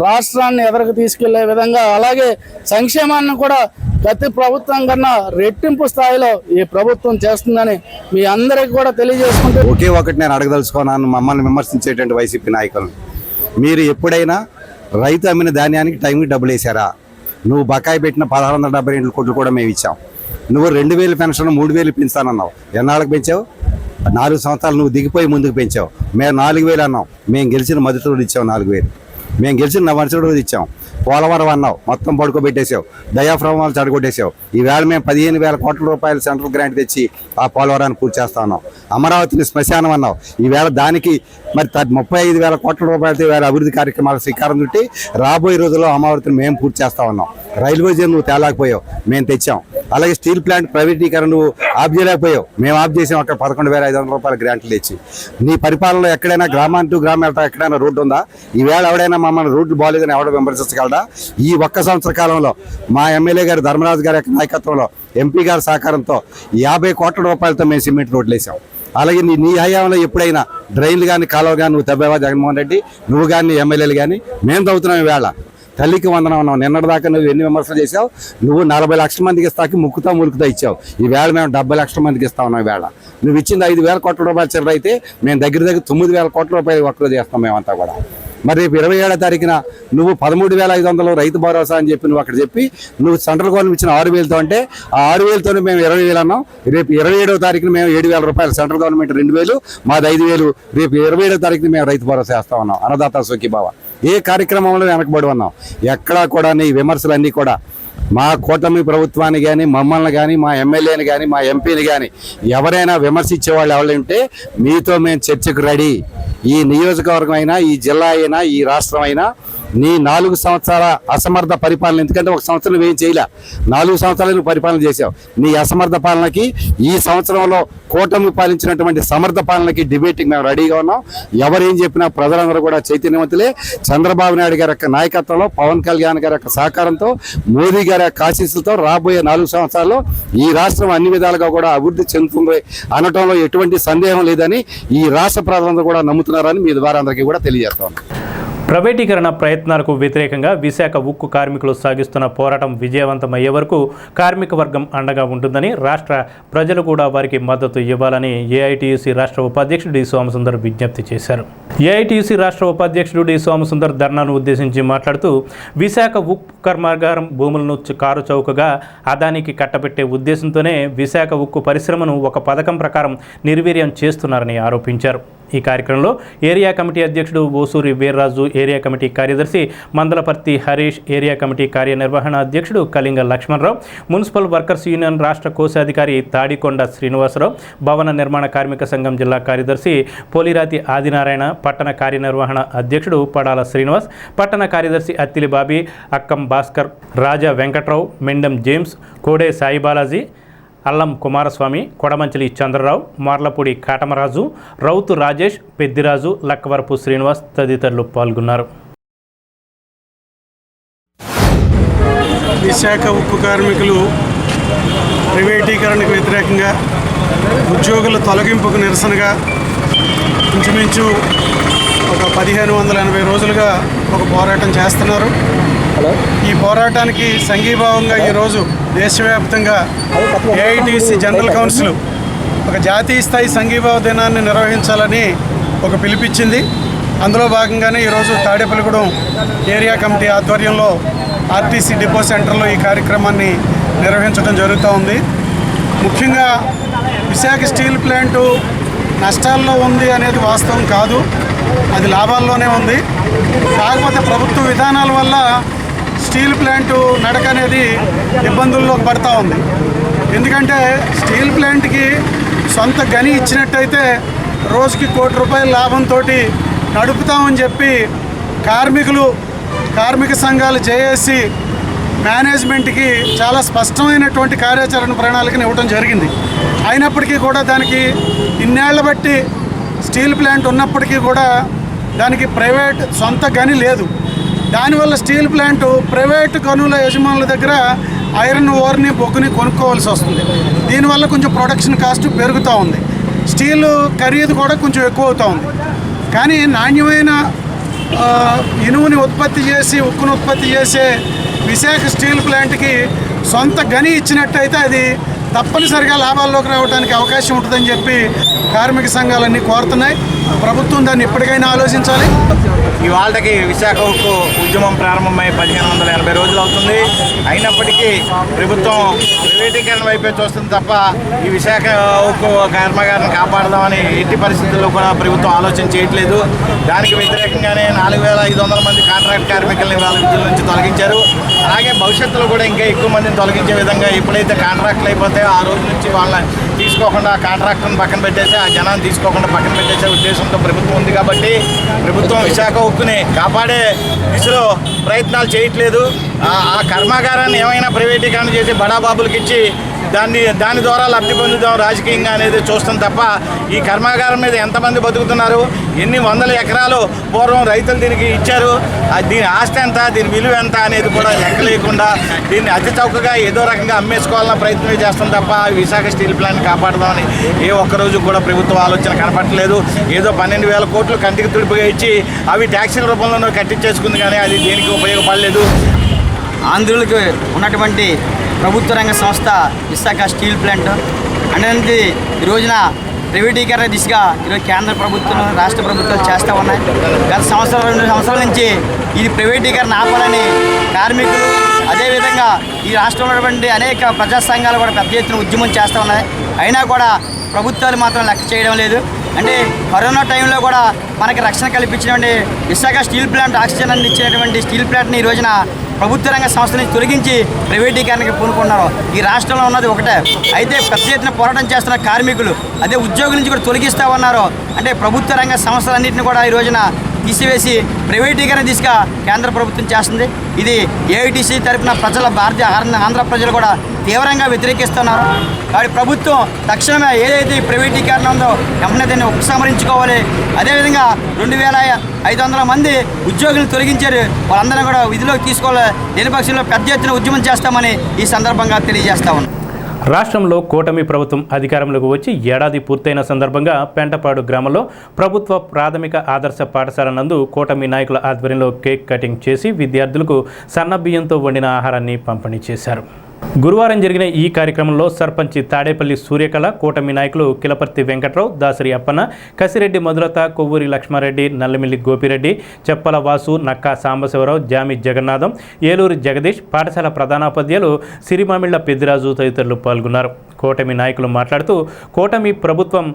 రాష్ట్రాన్ని ఎదరకు తీసుకెళ్లే విధంగా, అలాగే సంక్షేమాన్ని కూడా గత ప్రభుత్వం కన్నా రెట్టింపు స్థాయిలో ఈ ప్రభుత్వం చేస్తుందని మీ అందరికీ కూడా తెలియజేసుకుంటూ
ఒకే ఒకటి నేను అడగదలుచుకున్నాను మమ్మల్ని విమర్శించేటువంటి వైసీపీ నాయకులను. మీరు ఎప్పుడైనా రైతు అమ్మిన ధాన్యానికి టైంకి డబ్బులు వేశారా? నువ్వు బకాయి పెట్టిన 1672 కోట్లు కూడా మేము ఇచ్చాం. నువ్వు 2000 పెన్షన్ 3000 పెంచుతానన్నావు. ఎన్నాళ్ళకి పెంచావు? 4 సంవత్సరాలు నువ్వు దిగిపోయి ముందుకు పెంచావు. మేము 4000 అన్నాం. మేము గెలిచిన మొదటి రోజు ఇచ్చాం 4000. మేము గెలిచిన మరుసటి రోజు ఇచ్చాం. పోలవరం అన్నావు, మొత్తం పడుకోబెట్టేసావు. డయాఫ్రామాలు చెడగొట్టేసావు. ఈవేళ మేము 15,000 కోట్ల రూపాయలు సెంట్రల్ గ్రాంట్ తెచ్చి ఆ పోలవరాన్ని పూర్తి చేస్తా ఉన్నాం. అమరావతిని శ్మశానం అన్నావు. ఈవేళ దానికి మరి 35,000 కోట్ల రూపాయలతో ఈవేళ అభివృద్ధి కార్యక్రమాలు శ్రీకారం చుట్టి రాబోయే రోజుల్లో అమరావతిని మేము పూర్తి చేస్తా ఉన్నాం. రైల్వే జోన్ నువ్వు తేలేకపోయావు, మేము తెచ్చాం. అలాగే స్టీల్ ప్లాంట్ ప్రైవేటీకరణ నువ్వు ఆఫ్ చేయలేకపోయావు, మేము ఆఫ్ చేసాం. అక్కడ 11,500 రూపాయల గ్రాంట్లు తెచ్చి. నీ పరిపాలనలో ఎక్కడైనా గ్రామానికి టు గ్రామం వెళ్తా ఎక్కడైనా రోడ్డు ఉందా? ఈవేళ ఎవడైనా మమ్మల్ని రోడ్లు బాగాలేదని ఎవడ విమర్శించగలడా? ఈ ఒక్క సంవత్సర కాలంలో మా ఎమ్మెల్యే గారు ధర్మరాజు గారి నాయకత్వంలో ఎంపీ గారి సహకారంతో 50 కోట్ల రూపాయలతో మేము సిమెంట్ రోడ్లు వేసాం. అలాగే నీ హయాంలో ఎప్పుడైనా డ్రైన్లు కానీ కాలువ కానీ నువ్వు తవ్వావా జగన్మోహన్ రెడ్డి? నువ్వు కానీ ఎమ్మెల్యేలు కానీ? మేము తవ్వుతున్నాం. ఈవేళ తల్లికి వందనం అన్నావు. నిన్నటిదాకా నువ్వు ఎన్ని విమర్శలు చేసావు? నువ్వు 40 లక్షల మందికి ఇస్తాకి ముక్కుతా ములుకుతా ఇచ్చావు. ఈవేళ మేము 70 లక్షల మందికి ఇస్తా ఉన్నాం. ఈవేళ నువ్వు ఇచ్చింది 5,000 కోట్ల రూపాయలు చిల్లర అయితే మేము దగ్గర 9,000 కోట్ల రూపాయలు ఒక్కరోజు చేస్తాం మేమంతా కూడా. మరి రేపు 27వ తారీఖున నువ్వు 13,500 రైతు భరోసా అని చెప్పి నువ్వు అక్కడ చెప్పి నువ్వు సెంట్రల్ గవర్నమెంట్ ఇచ్చిన 6,000తో అంటే ఆ 6,000తోనే మేము 20,000 అన్నాం. రేపు 27వ తారీఖున మేము 7,000 రూపాయలు, సెంట్రల్ గవర్నమెంట్ 2,000, మాది 5,000. రేపు 27వ తారీఖున మేము రైతు భరోసా వేస్తా ఉన్నాం. అన్నదాత సుఖీభావ ఏ కార్యక్రమంలో వెనకబడి ఉన్నాం? ఎక్కడా కూడా నీ విమర్శలన్నీ కూడా మా కూటమి ప్రభుత్వాన్ని కానీ, మమ్మల్ని కానీ, మా ఎమ్మెల్యేని కానీ, మా ఎంపీని కానీ ఎవరైనా విమర్శించే వాళ్ళు ఎవరు ఉంటే మీతో మేము చర్చకు రెడీ. ఈ నియోజకవర్గం అయినా, ఈ జిల్లా అయినా, ఈ రాష్ట్రం అయినా నీ 4 సంవత్సరాల అసమర్థ పరిపాలన, ఎందుకంటే 1 సంవత్సరం నువ్వేం చేయలే, 4 సంవత్సరాలు నువ్వు పరిపాలన చేసావు. నీ అసమర్థ పాలనకి ఈ సంవత్సరంలో కూటమి పాలించినటువంటి సమర్థ పాలనకి డిబేట్కి మేము రెడీగా ఉన్నాం. ఎవరేం చెప్పినా ప్రజలందరూ కూడా చైతన్యవంతులే. చంద్రబాబు నాయుడు గారి యొక్క నాయకత్వంలో, పవన్ కళ్యాణ్ గారి యొక్క సహకారంతో, మోదీ గారి యొక్క ఆశీస్సులతో రాబోయే 4 సంవత్సరాల్లో ఈ రాష్ట్రం అన్ని విధాలుగా కూడా అభివృద్ధి చెందుతుంది అనటంలో ఎటువంటి సందేహం లేదని ఈ రాష్ట్ర ప్రజలందరూ కూడా నమ్ముతున్నారని మీ ద్వారా అందరికీ కూడా తెలియజేస్తాం.
ప్రైవేటీకరణ ప్రయత్నాలకు వ్యతిరేకంగా విశాఖ ఉక్కు కార్మికులు సాగిస్తున్న పోరాటం విజయవంతమయ్యే వరకు కార్మిక వర్గం అండగా ఉంటుందని, రాష్ట్ర ప్రజలు కూడా వారికి మద్దతు ఇవ్వాలని ఏఐటీయూసీ రాష్ట్ర ఉపాధ్యక్షుడు డి సోమసుందర్ విజ్ఞప్తి చేశారు. ఏఐటీయూసీ రాష్ట్ర ఉపాధ్యక్షుడు డి సోమసుందర్ ధర్నాను ఉద్దేశించి మాట్లాడుతూ, విశాఖ ఉక్కు కర్మాగారం భూములను కారు చౌకగా అదానికి కట్టబెట్టే ఉద్దేశంతోనే విశాఖ ఉక్కు పరిశ్రమను ఒక పథకం ప్రకారం నిర్వీర్యం చేస్తున్నారని ఆరోపించారు. ఈ కార్యక్రమంలో ఏరియా కమిటీ అధ్యక్షుడు ఓసూరి వీర్రాజు, ఏరియా కమిటీ కార్యదర్శి మందలపర్తి హరీష్, ఏరియా కమిటీ కార్యనిర్వహణ అధ్యక్షుడు Kalinga Lakshmanarao, municipal workers union రాష్ట్ర కోశాధికారి తాడికొండ శ్రీనివాసరావు, భవన నిర్మాణ కార్మిక సంఘం జిల్లా కార్యదర్శి పోలిరాతి ఆదినారాయణ, పట్టణ కార్యనిర్వహణ అధ్యక్షుడు పడాల శ్రీనివాస్, పట్టణ కార్యదర్శి అత్తిలి బాబీ, అక్కం భాస్కర్, రాజా వెంకట్రావు, మెండం జేమ్స్, కోడే సాయిబాలాజీ, అల్లం కుమారస్వామి, కొడమంచిలి చంద్రరావు, మార్లపూడి కాటమరాజు, రౌతు రాజేష్, పెద్దిరాజు, లక్కవరపు శ్రీనివాస్ తదితరులు పాల్గొన్నారు.
విశాఖ ఉక్కు కార్మికులు ప్రైవేటీకరణకు వ్యతిరేకంగా, ఉద్యోగుల తొలగింపుకు నిరసనగా ఇంచుమించు ఒక 1580 రోజులుగా ఒక పోరాటం చేస్తున్నారు. ఈ పోరాటానికి సంఘీభావంగా ఈరోజు దేశవ్యాప్తంగా ఏఐటీసీ జనరల్ కౌన్సిల్ ఒక జాతీయ స్థాయి సంఘీభావ దినాన్ని నిర్వహించాలని ఒక పిలుపిచ్చింది. అందులో భాగంగానే ఈరోజు తాడేపల్లిగూడెం ఏరియా కమిటీ ఆధ్వర్యంలో ఆర్టీసీ డిపో సెంటర్లో ఈ కార్యక్రమాన్ని నిర్వహించడం జరుగుతూ ఉంది. ముఖ్యంగా విశాఖ స్టీల్ ప్లాంటు నష్టాల్లో ఉంది అనేది వాస్తవం కాదు, అది లాభాల్లోనే ఉంది. కాకపోతే ప్రభుత్వ విధానాల వల్ల స్టీల్ ప్లాంటు నడక అనేది ఇబ్బందుల్లోకి పడతా ఉంది. ఎందుకంటే స్టీల్ ప్లాంట్కి సొంత గని ఇచ్చినట్టయితే రోజుకి ₹1 కోటి లాభంతో నడుపుతామని చెప్పి కార్మిక సంఘాలు జేఏసీ మేనేజ్మెంట్కి చాలా స్పష్టమైనటువంటి కార్యాచరణ ప్రణాళికను ఇవ్వడం జరిగింది. అయినప్పటికీ కూడా దానికి ఇన్నేళ్ల బట్టి స్టీల్ ప్లాంట్ ఉన్నప్పటికీ కూడా దానికి ప్రైవేట్ సొంత గని లేదు. దానివల్ల స్టీల్ ప్లాంటు ప్రైవేటు గనుల యజమానుల దగ్గర ఐరన్ ఓర్ని బొగ్గుని కొనుక్కోవాల్సి వస్తుంది. దీనివల్ల కొంచెం ప్రొడక్షన్ కాస్ట్ పెరుగుతూ ఉంది, స్టీల్ ఖరీదు కూడా కొంచెం ఎక్కువ అవుతూ ఉంది. కానీ నాణ్యమైన ఇనుముని ఉత్పత్తి చేసి ఉక్కును ఉత్పత్తి చేసే విశాఖ స్టీల్ ప్లాంట్కి సొంత గని ఇచ్చినట్టయితే అది తప్పనిసరిగా లాభాల్లోకి రావడానికి అవకాశం ఉంటుందని చెప్పి కార్మిక సంఘాలన్నీ కోరుతున్నాయి. ప్రభుత్వం దాన్ని ఎప్పటికైనా ఆలోచించాలి.
ఇవాళకి విశాఖ ఉక్కు ఉద్యమం ప్రారంభమై 1580 రోజులు అవుతుంది. అయినప్పటికీ ప్రభుత్వం ప్రైవేటీకరణ వైపే చూస్తుంది తప్ప ఈ విశాఖ ఉక్కు కర్మాగారాన్ని కాపాడదామని ఎట్టి పరిస్థితుల్లో కూడా ప్రభుత్వం ఆలోచన చేయట్లేదు. దానికి వ్యతిరేకంగానే 4500 మంది కాంట్రాక్ట్ కార్మికుల్ని వాళ్ళ విధుల నుంచి తొలగించారు. అలాగే భవిష్యత్తులో కూడా ఇంకా ఎక్కువ మందిని తొలగించే విధంగా ఎప్పుడైతే కాంట్రాక్ట్లు అయిపోతాయో ఆ రోజు నుంచి వాళ్ళని తీసుకోకుండా కాంట్రాక్టర్ని పక్కన పెట్టేసి ఆ జనాన్ని తీసుకోకుండా పక్కన పెట్టేసే ఉద్దేశంతో ప్రభుత్వం ఉంది. కాబట్టి ప్రభుత్వం విశాఖ ఉక్కుని కాపాడే దిశలో ప్రయత్నాలు చేయట్లేదు. ఆ కర్మాగారాన్ని ఏమైనా ప్రైవేటీకరణ చేసి బడాబాబులకి ఇచ్చి దాని ద్వారా లబ్ధి పొందుదాం రాజకీయంగా అనేది చూస్తాం తప్ప ఈ కర్మాగారం మీద ఎంతమంది బతుకుతున్నారు, ఎన్ని వందల ఎకరాలు పూర్వం రైతులు దీనికి ఇచ్చారు, దీని ఆస్తి ఎంత, దీని విలువ ఎంత అనేది కూడా లెక్క లేకుండా దీన్ని అతి చౌకగా ఏదో రకంగా అమ్మేసుకోవాలన్న ప్రయత్నం చేస్తాం తప్ప విశాఖ స్టీల్ ప్లాంట్ కాపాడదామని ఏ ఒక్కరోజు కూడా ప్రభుత్వ ఆలోచన కనపడట్లేదు. ఏదో 12,000 కోట్లు కంటికి తుడిపుగా ఇచ్చి అవి ట్యాక్సీల రూపంలో కట్టించేసుకుంది, కానీ అది దేనికి ఉపయోగపడలేదు.
ఆంధ్రులకు ఉన్నటువంటి ప్రభుత్వ రంగ సంస్థ విశాఖ స్టీల్ ప్లాంట్ అనేది ఈ రోజున ప్రైవేటీకరణ దిశగా ఈరోజు కేంద్ర ప్రభుత్వం రాష్ట్ర ప్రభుత్వాలు చేస్తూ ఉన్నాయి. గత 2 సంవత్సరాల నుంచి ఇది ప్రైవేటీకరణ ఆపాలని కార్మికులు అదేవిధంగా ఈ రాష్ట్రంలో ఉన్నటువంటి అనేక ప్రజా సంఘాలు కూడా పెద్ద ఎత్తున ఉద్యమం చేస్తూ ఉన్నాయి. అయినా కూడా ప్రభుత్వాలు మాత్రం లెక్క చేయడం లేదు. అంటే కరోనా టైంలో కూడా మనకి రక్షణ కల్పించినటువంటి విశాఖ స్టీల్ ప్లాంట్ ఆక్సిజన్ అందించినటువంటి స్టీల్ ప్లాంట్ని ఈ రోజున ప్రభుత్వ రంగ సంస్థని తొలగించి ప్రైవేటీకరణకి పూనుకున్నారు. ఈ రాష్ట్రంలో ఉన్నది ఒకటే. అయితే పెద్ద ఎత్తున పోరాటం చేస్తున్న కార్మికులు అదే ఉద్యోగుల నుంచి కూడా తొలగిస్తూ ఉన్నారు. అంటే ప్రభుత్వ రంగ సంస్థలన్నింటినీ కూడా ఈ రోజున తీసివేసి ప్రైవేటీకరణ దిశగా కేంద్ర ప్రభుత్వం చేస్తుంది. ఇది ఏఐటీసీ తరఫున ఆంధ్ర ప్రజలు కూడా తీవ్రంగా వ్యతిరేకిస్తున్నారు. కాబట్టి ప్రభుత్వం తక్షణమే ఏదైతే ప్రైవేటీకరణ ఉందో వెంటనే దాన్ని ఉపసంహరించుకోవాలి. అదేవిధంగా 2500 మంది ఉద్యోగులు తొలగించారు, వాళ్ళందరినీ కూడా విధిలోకి తీసుకోవాలి. లేని పక్షంలో పెద్ద ఎత్తున ఉద్యమం చేస్తామని ఈ సందర్భంగా తెలియజేస్తా ఉన్నాం.
రాష్ట్రంలో కూటమి ప్రభుత్వం అధికారంలోకి వచ్చి ఏడాది పూర్తయిన సందర్భంగా పెంటపాడు గ్రామంలో ప్రభుత్వ ప్రాథమిక ఆదర్శ పాఠశాల నందు కూటమి నాయకుల ఆధ్వర్యంలో కేక్ కటింగ్ చేసి విద్యార్థులకు సన్నబియ్యంతో వండిన ఆహారాన్ని పంపిణీ చేశారు. గురువారం జరిగిన ఈ కార్యక్రమంలో సర్పంచి తాడేపల్లి సూర్యకళ, కూటమి నాయకులు కిలపర్తి వెంకట్రావు, దాసరి అప్పన్న, కసిరెడ్డి మధులత, కొవ్వూరి లక్ష్మారెడ్డి, నల్లమిల్లి గోపిరెడ్డి, చెప్పల వాసు, నక్కా సాంబశివరావు, జామి జగన్నాథం, ఏలూరు జగదీష్, పాఠశాల ప్రధానోపాధ్యాయులు సిరిమామిళ్ల పెద్దిరాజు తదితరులు పాల్గొన్నారు. కూటమి నాయకులు మాట్లాడుతూ కూటమి ప్రభుత్వం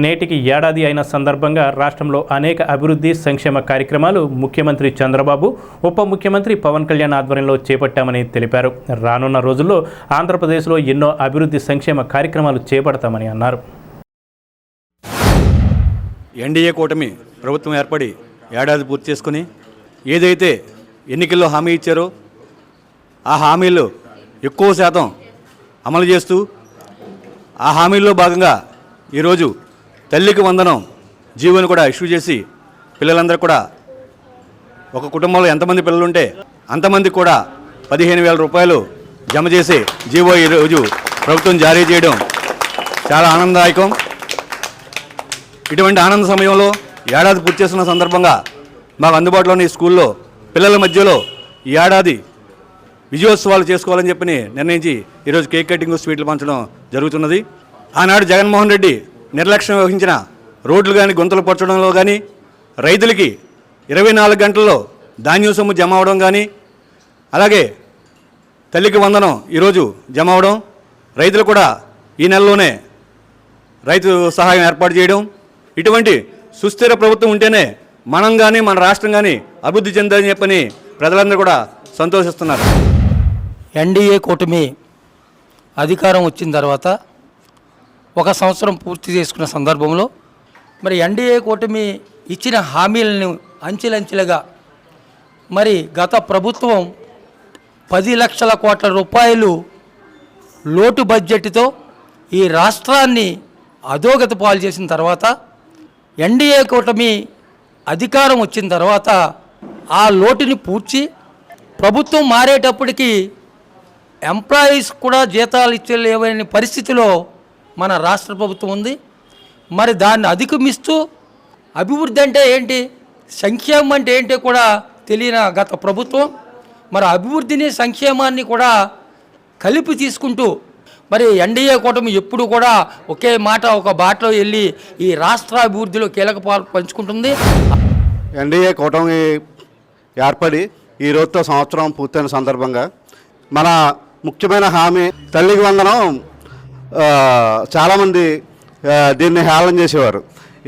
నేటికి ఏడాది అయిన సందర్భంగా రాష్ట్రంలో అనేక అభివృద్ధి సంక్షేమ కార్యక్రమాలు ముఖ్యమంత్రి చంద్రబాబు, ఉప ముఖ్యమంత్రి పవన్ కళ్యాణ్ ఆధ్వర్యంలో చేపట్టామని తెలిపారు. రానున్న రోజుల్లో ఆంధ్రప్రదేశ్లో ఎన్నో అభివృద్ధి సంక్షేమ కార్యక్రమాలు చేపడతామని అన్నారు.
ఎన్డీఏ కూటమి ప్రభుత్వం ఏర్పడి ఏడాది పూర్తి చేసుకుని ఏదైతే ఎన్నికల్లో హామీ ఇచ్చారో ఆ హామీలు ఎక్కువ శాతం అమలు చేస్తూ ఆ హామీల్లో భాగంగా ఈరోజు తల్లికి వందనం జీవోని కూడా ఇష్యూ చేసి పిల్లలందరూ కూడా ఒక కుటుంబంలో ఎంతమంది పిల్లలుంటే అంతమంది కూడా 15,000 రూపాయలు జమ చేసి జీవో ఈరోజు ప్రభుత్వం జారీ చేయడం చాలా ఆనందదాయకం. ఇటువంటి ఆనంద సమయంలో ఏడాది పూర్తి చేస్తున్న సందర్భంగా మాకు అందుబాటులోని స్కూల్లో పిల్లల మధ్యలో ఈ ఏడాది విజయోత్సవాలు చేసుకోవాలని చెప్పి నిర్ణయించి ఈరోజు కేక్ కటింగ్, స్వీట్లు పంచడం జరుగుతున్నది. ఆనాడు జగన్మోహన్ రెడ్డి నిర్లక్ష్యం వహించిన రోడ్లు కానీ గుంతలు పరచడంలో కానీ, రైతులకి 24 గంటల్లో ధాన్యం సొమ్ము జమ అవడం కానీ, అలాగే తల్లికి వందనం ఈరోజు జమ అవడం, రైతులు కూడా ఈ నెలలోనే రైతు సహాయం ఏర్పాటు చేయడం, ఇటువంటి సుస్థిర ప్రభుత్వం ఉంటేనే మనం కానీ మన రాష్ట్రం కానీ అభివృద్ధి చెందని చెప్పని ప్రజలందరూ కూడా సంతోషిస్తున్నారు.
ఎన్డీఏ కూటమి అధికారం వచ్చిన తర్వాత 1 సంవత్సరం పూర్తి చేసుకున్న సందర్భంలో మరి ఎన్డీఏ కూటమి ఇచ్చిన హామీలను అంచెలంచెలుగా మరి గత ప్రభుత్వం 10 లక్షల కోట్ల రూపాయలు లోటు బడ్జెట్తో ఈ రాష్ట్రాన్ని అధోగతి పాలు చేసిన తర్వాత ఎన్డీఏ కూటమి అధికారం వచ్చిన తర్వాత ఆ లోటుని పూడ్చి ప్రభుత్వం మారేటప్పటికి ఎంప్లాయీస్ కూడా జీతాలు ఇచ్చలేవని పరిస్థితిలో మన రాష్ట్ర ప్రభుత్వం ఉంది. మరి దాన్ని అధిగమిస్తూ అభివృద్ధి అంటే ఏంటి, సంక్షేమం అంటే ఏంటి కూడా తెలియని గత ప్రభుత్వం మరి అభివృద్ధిని సంక్షేమాన్ని కూడా కలిపి తీసుకుంటూ మరి ఎన్డీఏ కూటమి ఎప్పుడు కూడా ఒకే మాట ఒక బాటలో వెళ్ళి ఈ రాష్ట్ర అభివృద్ధిలో కీలక పాలు పంచుకుంటుంది.
ఎన్డీఏ కూటమి ఏర్పడి ఈ రోజుతో సంవత్సరం పూర్తయిన సందర్భంగా మన ముఖ్యమైన హామీ తల్లికి వందనం చాలామంది దీన్ని హేళన చేసేవారు.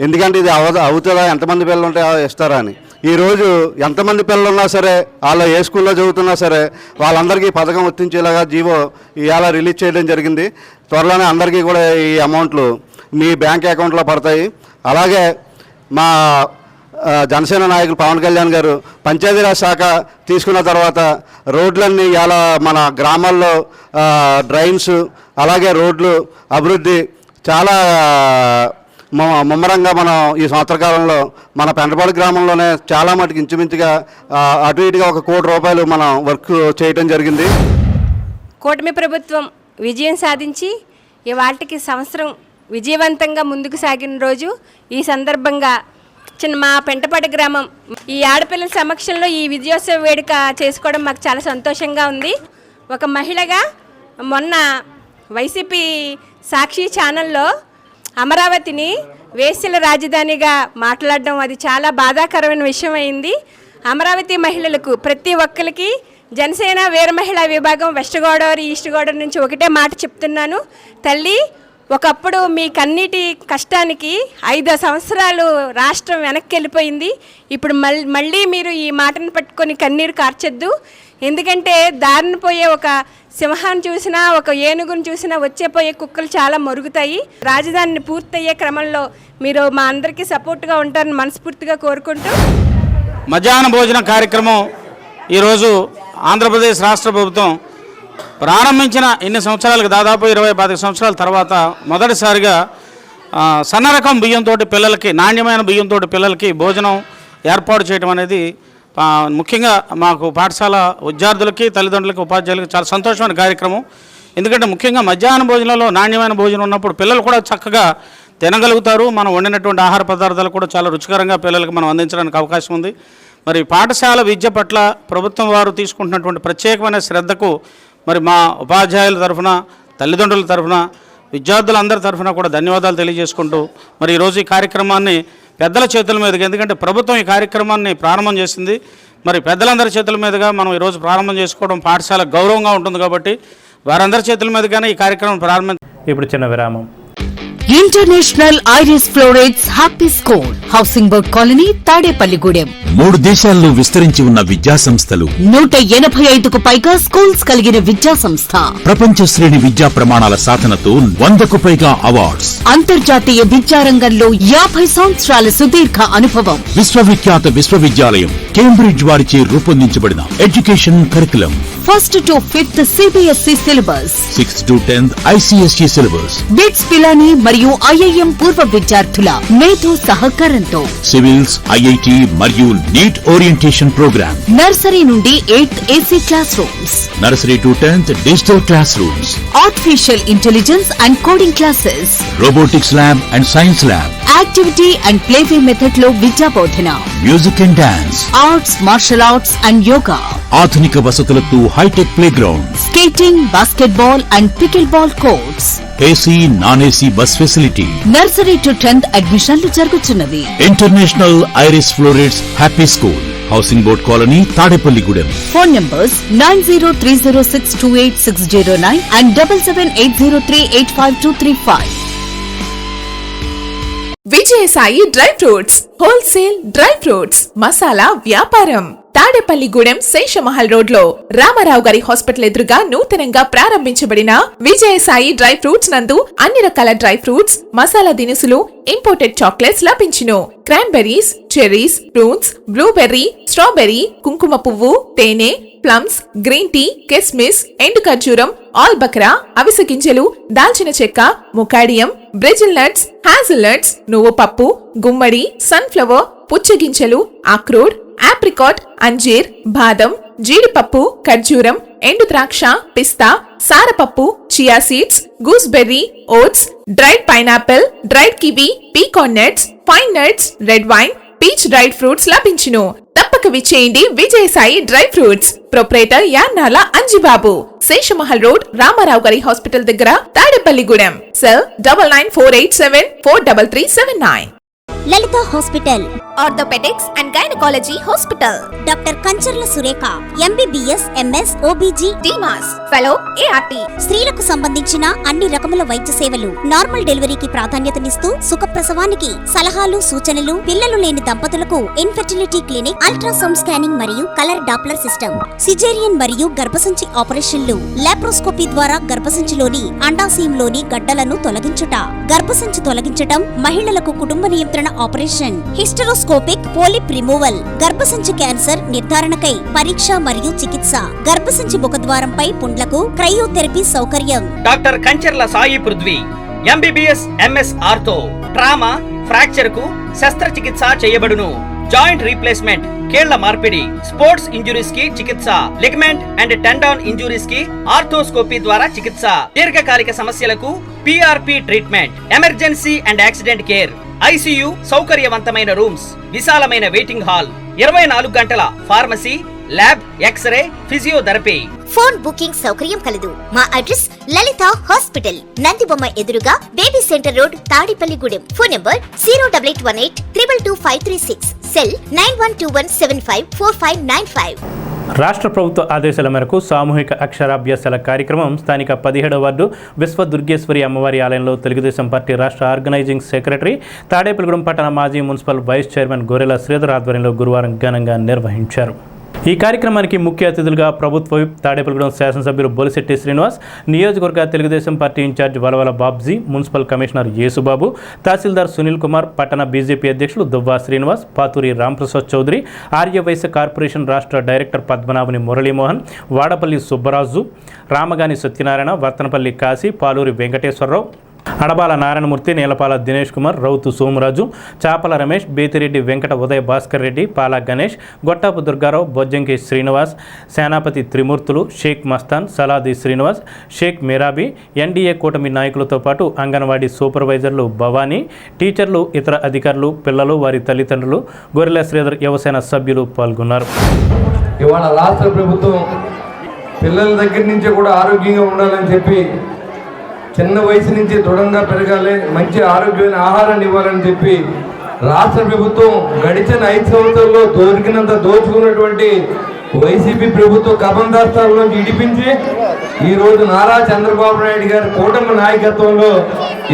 ఎందుకంటే ఇది అవుతుందా, ఎంతమంది పిల్లలు ఉంటే ఇస్తారా అని. ఈరోజు ఎంతమంది పిల్లలు ఉన్నా సరే, వాళ్ళు ఏ స్కూల్లో చదువుతున్నా సరే, వాళ్ళందరికీ పథకం వర్తించేలాగా జీవో ఇవాళ రిలీజ్ చేయడం జరిగింది. త్వరలోనే అందరికీ కూడా ఈ అమౌంట్లు మీ బ్యాంక్ అకౌంట్లో పడతాయి. అలాగే మా జనసేన నాయకులు పవన్ కళ్యాణ్ గారు పంచాయతీరాజ్ శాఖ తీసుకున్న తర్వాత రోడ్లన్నీ ఇలా మన గ్రామాల్లో డ్రైన్స్ అలాగే రోడ్లు అభివృద్ధి చాలా ముమ్మరంగా మనం ఈ సంవత్సర కాలంలో మన పెంటపాడు గ్రామంలోనే చాలా మటుకు ఇంచుమించుగా అటు ఇటుగా 1 కోటి రూపాయలు మనం వర్క్ చేయడం జరిగింది.
కూటమి ప్రభుత్వం విజయం సాధించి ఇవాళకి సంవత్సరం విజయవంతంగా ముందుకు సాగిన రోజు. ఈ సందర్భంగా మా పెంటపాడు గ్రామం ఈ ఆడపిల్లల సమక్షంలో ఈ విజయోత్సవ వేడుక చేసుకోవడం మాకు చాలా సంతోషంగా ఉంది. ఒక మహిళగా మొన్న వైసీపీ సాక్షి ఛానల్లో అమరావతిని వేశ్యల రాజధానిగా మాట్లాడడం అది చాలా బాధాకరమైన విషయం అయింది. అమరావతి మహిళలకు ప్రతి ఒక్కరికి జనసేన వీర మహిళా విభాగం వెస్ట్ గోదావరి ఈస్ట్ గోదావరి నుంచి ఒకటే మాట చెప్తున్నాను. తల్లి, ఒకప్పుడు మీ కన్నీటి కష్టానికి 5 సంవత్సరాలు రాష్ట్రం వెనక్కి వెళ్ళిపోయింది. ఇప్పుడు మళ్ళీ మీరు ఈ మాటను పట్టుకొని కన్నీరు కార్చొద్దు. ఎందుకంటే దారిన పోయే ఒక సింహాన్ని చూసినా, ఒక ఏనుగును చూసినా వచ్చేపోయే కుక్కలు చాలా మరుగుతాయి. రాజధానిని పూర్తయ్యే క్రమంలో మీరు మా అందరికీ సపోర్ట్గా ఉంటారని మనస్ఫూర్తిగా కోరుకుంటూ
మధ్యాహ్న భోజన కార్యక్రమం ఈరోజు ఆంధ్రప్రదేశ్ రాష్ట్ర ప్రభుత్వం ప్రారంభించిన ఇన్ని సంవత్సరాలకు దాదాపు 20-25 సంవత్సరాల తర్వాత మొదటిసారిగా సన్నరకం బియ్యంతో పిల్లలకి, నాణ్యమైన బియ్యంతో పిల్లలకి భోజనం ఏర్పాటు చేయడం అనేది ముఖ్యంగా మాకు పాఠశాల విద్యార్థులకి, తల్లిదండ్రులకి, ఉపాధ్యాయులకి చాలా సంతోషమైన కార్యక్రమం. ఎందుకంటే ముఖ్యంగా మధ్యాహ్న భోజనంలో నాణ్యమైన భోజనం ఉన్నప్పుడు పిల్లలు కూడా చక్కగా తినగలుగుతారు. మనం వండినటువంటి ఆహార పదార్థాలు కూడా చాలా రుచికరంగా పిల్లలకు మనం అందించడానికి అవకాశం ఉంది. మరి పాఠశాల విద్య పట్ల ప్రభుత్వం వారు తీసుకుంటున్నటువంటి ప్రత్యేకమైన శ్రద్ధకు మరి మా ఉపాధ్యాయుల తరఫున, తల్లిదండ్రుల తరఫున, విద్యార్థులందరి తరఫున కూడా ధన్యవాదాలు తెలియజేసుకుంటూ మరి ఈరోజు ఈ కార్యక్రమాన్ని పెద్దల చేతుల మీదుగా, ఎందుకంటే ప్రభుత్వం ఈ కార్యక్రమాన్ని ప్రారంభం చేసింది, మరి పెద్దలందరి చేతుల మీదుగా మనం ఈరోజు ప్రారంభం చేసుకోవడం పాఠశాల గౌరవంగా ఉంటుంది కాబట్టి వారందరి చేతుల మీదుగానే ఈ కార్యక్రమం ప్రారంభం.
ఇప్పుడు చిన్న విరామం.
International Iris Florets happy school, housing board colony, Tadepalligudem.
3 దేశాల్లో విస్తరించి ఉన్న విద్యా సంస్థలు,
185కు పైగా స్కూల్స్ కలిగిన విద్యా సంస్థ,
ప్రపంచ శ్రేణి విద్యా ప్రమాణాల సాధనతో 100కు పైగా అవార్డ్స్,
అంతర్జాతీయ విద్యారంగంలో 50 సంవత్సరాల సుదీర్ఘ అనుభవం.
విశ్వవిఖ్యాత విశ్వవిద్యాలయం కేంబ్రిడ్జ్ వారిచే రూపొందించబడిన education curriculum,
1st to 5th CBSE syllabus,
6th to 10th ICSE syllabus,
BITS Pilani మరియు IIM పూర్వ విద్యార్థుల మేధో సహకారంతో
సివిల్స్, IIT మరియు నీట్ ఓరియంటేషన్ ప్రోగ్రామ్,
నర్సరీ నుండి 8th AC class rooms,
nursery to 10th digital class rooms,
artificial intelligence and coding classes,
robotics lab and science lab,
activity and playway method లో విద్యా బోధన,
music and dance,
arts, martial arts and yoga,
ఆధునిక వసతులతో hitech play ground,
skating, basketball and pickle ball courts,
AC, non-AC bus facility.
Nursery to 10th అడ్మిషన్లు జరుగుతున్నవి.
International Iris Florets happy school, housing board colony, Tadepalligudem.
Phone numbers 9030628609 and 7780385235.
Vijayasai dry fruits wholesale dry fruits మసాలా వ్యాపారం. Tadepalligudem Seshamahal road లో రామారావు గారి hospital ఎదురుగా నూతనంగా ప్రారంభించబడిన Vijayasai dry fruits నందు అన్ని రకాల డ్రై ఫ్రూట్స్, మసాలా దినుసులు, ఇంపోర్టెడ్ చాక్లెట్స్ లభించును. Cranberries, cherries, fruits, blueberry, strawberry, కుంకుమ పువ్వు, తేనె, ప్లమ్స్, గ్రీన్ టీ, కిస్మిస్, ఎండు ఖర్జూరం, ఆల్ బక్రా, అవిసె గింజలు, దాల్చిన చెక్క, ముకాడియం, బ్రెజిల్ నట్స్, హ్యాజల్ నట్స్, నువ్వు పప్పు, గుమ్మడి, సన్ఫ్లవర్, పుచ్చగింజలు, అక్రోడ్, ఆప్రికాట్, అంజీర్, బాదం, జీడిపప్పు, ఖర్జూరం, ఎండు ద్రాక్ష, పిస్తా, సారపప్పు, chia seeds, gooseberry, oats, dried pineapple, dried kiwi, pecan nuts, pine nuts, red wine, peach dried fruits లభించును. తప్పక విచ్చేయండి Vijayasai dry fruits. Proprietor Yannala Anjibabu, Seshamahal road, Ramarao గారి హాస్పిటల్ దగ్గర, తాడేపల్లిగూడెం. Cell 9948743379.
Lalitha hospital, orthopaedics and gynaecology hospital. Doctor Kancharla Surekha, MBBS, MS, OBG, DMAS, fellow, ART. స్త్రీలకు సంబంధించిన అన్ని రకముల వైద్య సేవలు, నార్మల్ డెలివరీకి ప్రాధాన్యతనిస్తూ సుఖప్రసవానికి సలహాలు, సూచనలు, పిల్లలు లేని దంపతులకు ఇన్ఫెర్టిలిటీ క్లినిక్, అల్ట్రాసౌండ్ స్కానింగ్ మరియు కలర్ డాప్లర్ సిస్టమ్, సిజేరియన్ మరియు గర్భసంచి ఆపరేషన్లు, లాప్రోస్కోపీ ద్వారా గర్భసంచిలోని అండాశయంలోని గడ్డలను తొలగించుట, గర్భసంచి తొలగించటం, మహిళలకు కుటుంబ నియంత్రణ ఆపరేషన్, హిస్టరోస్కోపిక్ పోలిప్ రిమూవల్, గర్భసంచి క్యాన్సర్ నిర్ధారణకై పరీక్ష మరియు చికిత్స, గర్భసంచి ముఖద్వారంపై పుండ్లకు క్రయోథెరపీ సౌకర్యం.
Doctor Kancharla Sai Prithvi, MBBS, MS ortho, trauma, fracture కు శస్త్రచికిత్స చేయబడును. జాయింట్ రీప్లేస్మెంట్, కీళ్ల మార్పిడి, స్పోర్ట్స్ ఇంజురీస్ కి చికిత్స, లిగమెంట్ అండ్ టెండాన్ ఇంజురీస్ కి ఆర్థోస్కోపీ ద్వారా చికిత్స, దీర్ఘకాలిక సమస్యలకు PRP treatment, emergency and accident care, ICU సౌకర్యవంతమైన రూమ్స్, విశాలమైన వెయిటింగ్ హాల్, 24 గంటల pharmacy, lab, x-ray, physiotherapy.
Phone booking సౌకర్యం కలదు. మా అడ్రస్ లలిత హాస్పిటల్, నందిబొమ్మ ఎదురుగా, baby centre road, Tadepalligudem. Phone number 08818222536. Cell 9121754595.
రాష్ట్ర ప్రభుత్వ ఆదేశాల మేరకు సామూహిక అక్షరాభ్యాసాల కార్యక్రమం స్థానిక 17వ వార్డు విశ్వ దుర్గేశ్వరి అమ్మవారి ఆలయంలో తెలుగుదేశం పార్టీ రాష్ట్ర ఆర్గనైజింగ్ సెక్రటరీ, తాడేపల్లిగూడెం పట్టణ మాజీ మున్సిపల్ వైస్ చైర్మన్ గొర్రెల శ్రీధర్ ఆధ్వర్యంలో గురువారం ఘనంగా నిర్వహించారు. ఈ కార్యక్రమానికి ముఖ్య అతిథులుగా ప్రభుత్వ విప్ తాడేపల్లిగూడెం శాసనసభ్యులు బొలిశెట్టి శ్రీనివాస్, నియోజకవర్గ Telugudesam party incharge Valavala Babji, municipal commissioner Yesubabu, tahsildar Sunil Kumar, పట్టణ బీజేపీ అధ్యక్షులు దువ్వా శ్రీనివాస్, పాతూరి రాంప్రసాద్ చౌదరి, ఆర్యవైశ్య కార్పొరేషన్ రాష్ట్ర డైరెక్టర్ పద్మనాభుని మురళీమోహన్, వాడపల్లి సుబ్బరాజు, రామగాని సత్యనారాయణ, వర్తనపల్లి కాశీ, పాలూరి వెంకటేశ్వరరావు, అడబాల నారాయణమూర్తి, నీలపాల దినేష్ కుమార్, రౌతు సోమరాజు, చాపల రమేష్, బేతిరెడ్డి వెంకట ఉదయ భాస్కర్ రెడ్డి, పాల గణేష్, గొట్టాపు దుర్గారావు, బొజ్జంకి శ్రీనివాస్, సేనాపతి త్రిమూర్తులు, షేక్ మస్తాన్, సలాది శ్రీనివాస్, షేక్ మీరాబీ, ఎన్డీఏ కూటమి నాయకులతో పాటు అంగన్వాడీ సూపర్వైజర్లు, భవానీ, టీచర్లు, ఇతర అధికారులు, పిల్లలు, వారి తల్లిదండ్రులు, గొర్రెల శ్రీధర్ యువసేన సభ్యులు పాల్గొన్నారు.
ఇవాళ రాష్ట్ర ప్రభుత్వం పిల్లల దగ్గర నుంచి కూడా ఆరోగ్యంగా ఉండాలని చెప్పి, చిన్న వయసు నుంచి దృఢంగా పెరగాలి, మంచి ఆరోగ్యమైన ఆహారాన్ని ఇవ్వాలని చెప్పి రాష్ట్ర ప్రభుత్వం గడిచిన 5 సంవత్సరాల్లో దొరికినంత దోచుకున్నటువంటి వైసీపీ ప్రభుత్వ కబందాస్తాల్లోంచి ఇడిపించి ఈరోజు నారా చంద్రబాబు నాయుడు గారి కూటమి నాయకత్వంలో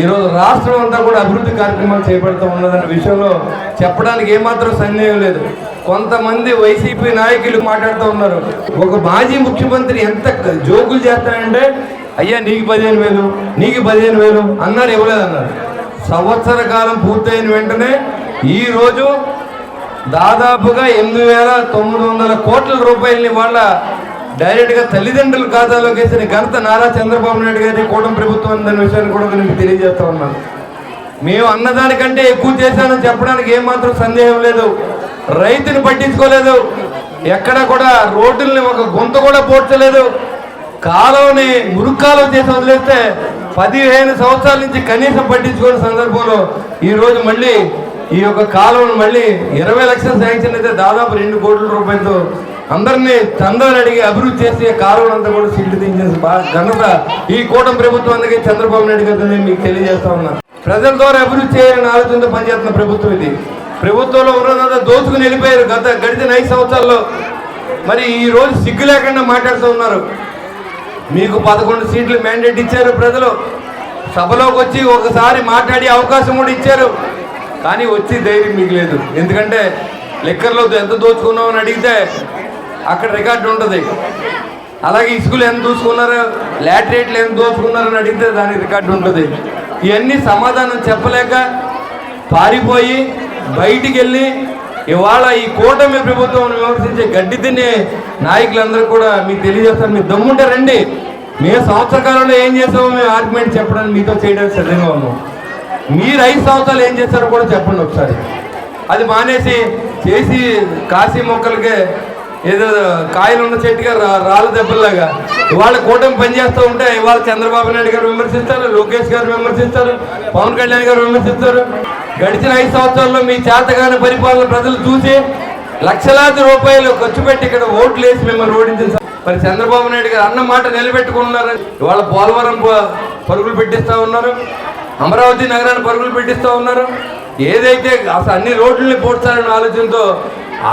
ఈరోజు రాష్ట్రం అంతా కూడా అభివృద్ధి కార్యక్రమాలు చేపడుతూ ఉన్నదన్న విషయంలో చెప్పడానికి ఏమాత్రం సందేహం లేదు. కొంతమంది వైసీపీ నాయకులు మాట్లాడుతూ ఉన్నారు, ఒక మాజీ ముఖ్యమంత్రి ఎంత జోకులు చేస్తానంటే, అయ్యా నీకు 15,000, నీకు 15,000 అన్నారు, ఇవ్వలేదన్నారు. సంవత్సర కాలం పూర్తయిన వెంటనే ఈరోజు దాదాపుగా 8,900 కోట్ల రూపాయలని వాళ్ళ డైరెక్ట్గా తల్లిదండ్రుల ఖాతాలోకి వేసిన ఘనత నారా చంద్రబాబు నాయుడు గారి కూటమి ప్రభుత్వం అనే విషయాన్ని కూడా నేను తెలియజేస్తా ఉన్నాను. మేము అన్నదానికంటే ఎక్కువ చేశానని చెప్పడానికి ఏమాత్రం సందేహం లేదు. రైతుని పట్టించుకోలేదు, ఎక్కడ కూడా రోడ్డుల్ని ఒక గుంత కూడా పోడ్చలేదు, కాలువని మురుక్కాలం చేసి వదిలేస్తే 15 సంవత్సరాల నుంచి కనీసం పట్టించుకునే సందర్భంలో ఈరోజు మళ్ళీ ఈ యొక్క కాలువను మళ్ళీ 20 లక్షల శాంక్షన్ అయితే దాదాపు 2 కోట్ల రూపాయలతో అందరినీ చందాలు అడిగి అభివృద్ధి చేసి కాలువను అంతా కూడా సిల్లు తీసేసి ఘనత ఈ కూటమి ప్రభుత్వానికి చంద్రబాబు నాయుడు గారితో నేను మీకు తెలియజేస్తా ఉన్నా. ప్రజల ద్వారా అభివృద్ధి చేయాలని ఆలోచనతో పనిచేస్తున్న ప్రభుత్వం ఇది. ప్రభుత్వంలో ఉన్నదంతా దోచుకుని వెళ్ళిపోయారు గడిచిన 5 సంవత్సరాల్లో. మరి ఈ రోజు సిగ్గు లేకుండా మాట్లాడుతూ ఉన్నారు. మీకు 11 సీట్లు మ్యాండేట్ ఇచ్చారు ప్రజలు, సభలోకి వచ్చి ఒకసారి మాట్లాడే అవకాశం కూడా ఇచ్చారు, కానీ వచ్చి ధైర్యం మీకు లేదు. ఎందుకంటే లెక్కర్లో ఎంత దోచుకున్నామని అడిగితే అక్కడ రికార్డు ఉంటుంది, అలాగే ఇసుకలు ఎంత దోచుకున్నారు, లాటరేట్లు ఎంత దోచుకున్నారని అడిగితే దానికి రికార్డు ఉంటుంది. ఇవన్నీ సమాధానం చెప్పలేక పారిపోయి బయటికి వెళ్ళి ఇవాళ ఈ కూటమి ప్రభుత్వం విమర్శించే గడ్డి తినే నాయకులందరూ కూడా మీకు తెలియజేస్తారు. మీరు దమ్ముంటే రండి, మేము సంవత్సర కాలంలో ఏం చేసామో మేము ఆర్గ్యుమెంట్ చెప్పడానికి మీతో చేయడానికి సిద్ధంగా ఉన్నాం. మీరు 5 సంవత్సరాలు ఏం చేస్తారో కూడా చెప్పండి ఒకసారి. అది మానేసి చేసి కాశీ మొక్కలకే ఏదో కాయలు ఉన్న చెట్టుగా రాళ్ళ దెబ్బల్లాగా ఇవాళ కూటమి పనిచేస్తూ ఉంటే ఇవాళ చంద్రబాబు నాయుడు గారు విమర్శిస్తారు, లోకేష్ గారు విమర్శిస్తారు, పవన్ కళ్యాణ్ గారు విమర్శిస్తారు. గడిచిన 5 సంవత్సరాల్లో మీ చేతగాని పరిపాలన ప్రజలు చూసి లక్షలాది రూపాయలు ఖర్చు పెట్టి ఇక్కడ ఓట్లు వేసి మిమ్మల్ని ఓడించిన మరి చంద్రబాబు నాయుడు గారు అన్న మాట నిలబెట్టుకున్నారు. ఇవాళ పోలవరం పరుగులు పెట్టిస్తూ ఉన్నారు, అమరావతి నగరాన్ని పరుగులు పెట్టిస్తూ ఉన్నారు. ఏదైతే అసలు అన్ని రోడ్లని పోడ్చాలనే ఆలోచనతో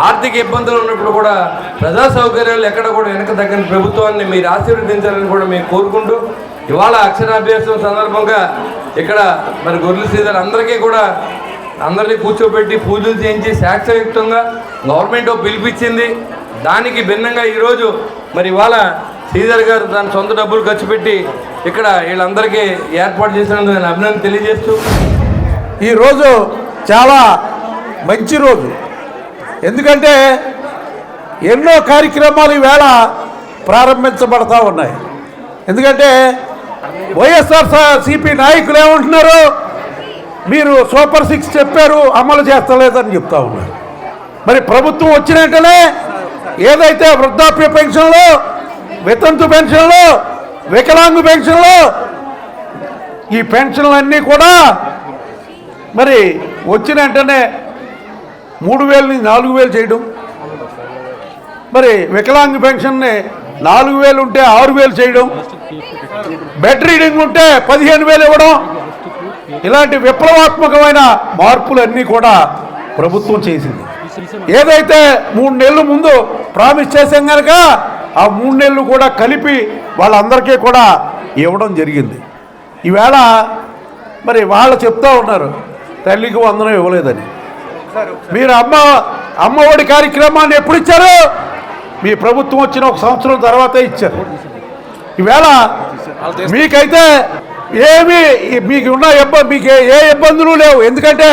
ఆర్థిక ఇబ్బందులు ఉన్నప్పుడు కూడా ప్రజా సౌకర్యాలు ఎక్కడ కూడా వెనక తగ్గని ప్రభుత్వాన్ని మీరు ఆశీర్వదించాలని కూడా మేము కోరుకుంటూ ఇవాళ అక్షరాభ్యాసం సందర్భంగా ఇక్కడ మరి గొర్రెల శ్రీధర్ అందరికీ కూడా అందరినీ కూర్చోబెట్టి పూజలు చేయించి శాస్త్రయుక్తంగా గవర్నమెంట్ పిలిపించింది. దానికి భిన్నంగా ఈరోజు మరి ఇవాళ శ్రీధర్ గారు తన సొంత డబ్బులు ఖర్చు పెట్టి ఇక్కడ వీళ్ళందరికీ ఏర్పాటు చేసినందుకు నేను అభినందన తెలియజేస్తూ
ఈరోజు చాలా మంచి రోజు. ఎందుకంటే ఎన్నో కార్యక్రమాలు ఈవేళ ప్రారంభించబడతా ఉన్నాయి. ఎందుకంటే వైఎస్ఆర్సీపీ నాయకులు ఏమంటున్నారు, మీరు సూపర్ 6 చెప్పారు అమలు చేస్తలేదని చెప్తా ఉన్నారు. మరి ప్రభుత్వం వచ్చిన వెంటనే ఏదైతే వృద్ధాప్య పెన్షన్లు, వితంతు పెన్షన్లు, వికలాంగు పెన్షన్లు, ఈ పెన్షన్లన్నీ కూడా మరి వచ్చిన వెంటనే 3,000 నుంచి 4,000 చేయడం, మరి వికలాంగ పెన్షన్ని 4,000 ఉంటే 6,000 చేయడం, బెడ్ రీడింగ్ ఉంటే 15,000 ఇవ్వడం, ఇలాంటి విప్లవాత్మకమైన మార్పులన్నీ కూడా ప్రభుత్వం చేసింది. ఏదైతే 3 నెలల ముందు ప్రామిస్ చేసాం కనుక ఆ 3 నెలలు కూడా కలిపి వాళ్ళందరికీ కూడా ఇవ్వడం జరిగింది. ఈవేళ మరి వాళ్ళు చెప్తా ఉన్నారు తల్లికి వందనం ఇవ్వలేదని. మీరు అమ్మఒడి కార్యక్రమాన్ని ఎప్పుడు ఇచ్చారు? మీ ప్రభుత్వం వచ్చిన 1 సంవత్సరం తర్వాతే ఇచ్చారు. ఈవేళ మీకైతే మీకు ఉన్న మీకు ఏ ఇబ్బందులు లేవు. ఎందుకంటే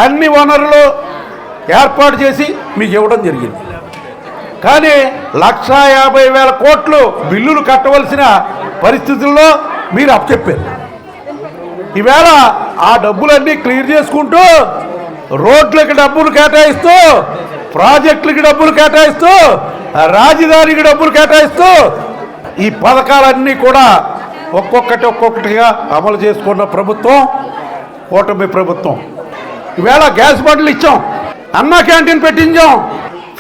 అన్ని వనరులు ఏర్పాటు చేసి మీకు ఇవ్వడం జరిగింది. కానీ 1,50,000 కోట్లు బిల్లులు కట్టవలసిన పరిస్థితుల్లో మీరు అప్పచెప్పారు. ఈవేళ ఆ డబ్బులన్నీ క్లియర్ చేసుకుంటూ రోడ్లకి డబ్బులు కేటాయిస్తూ, ప్రాజెక్టులకి డబ్బులు కేటాయిస్తూ, రాజధానికి డబ్బులు కేటాయిస్తూ ఈ పథకాలన్నీ కూడా ఒక్కొక్కటిగా అమలు చేసుకున్న ప్రభుత్వం కూటమి ప్రభుత్వం. ఈవేళ గ్యాస్ బండ్లు ఇచ్చాం, అన్న క్యాంటీన్ పెట్టించాం,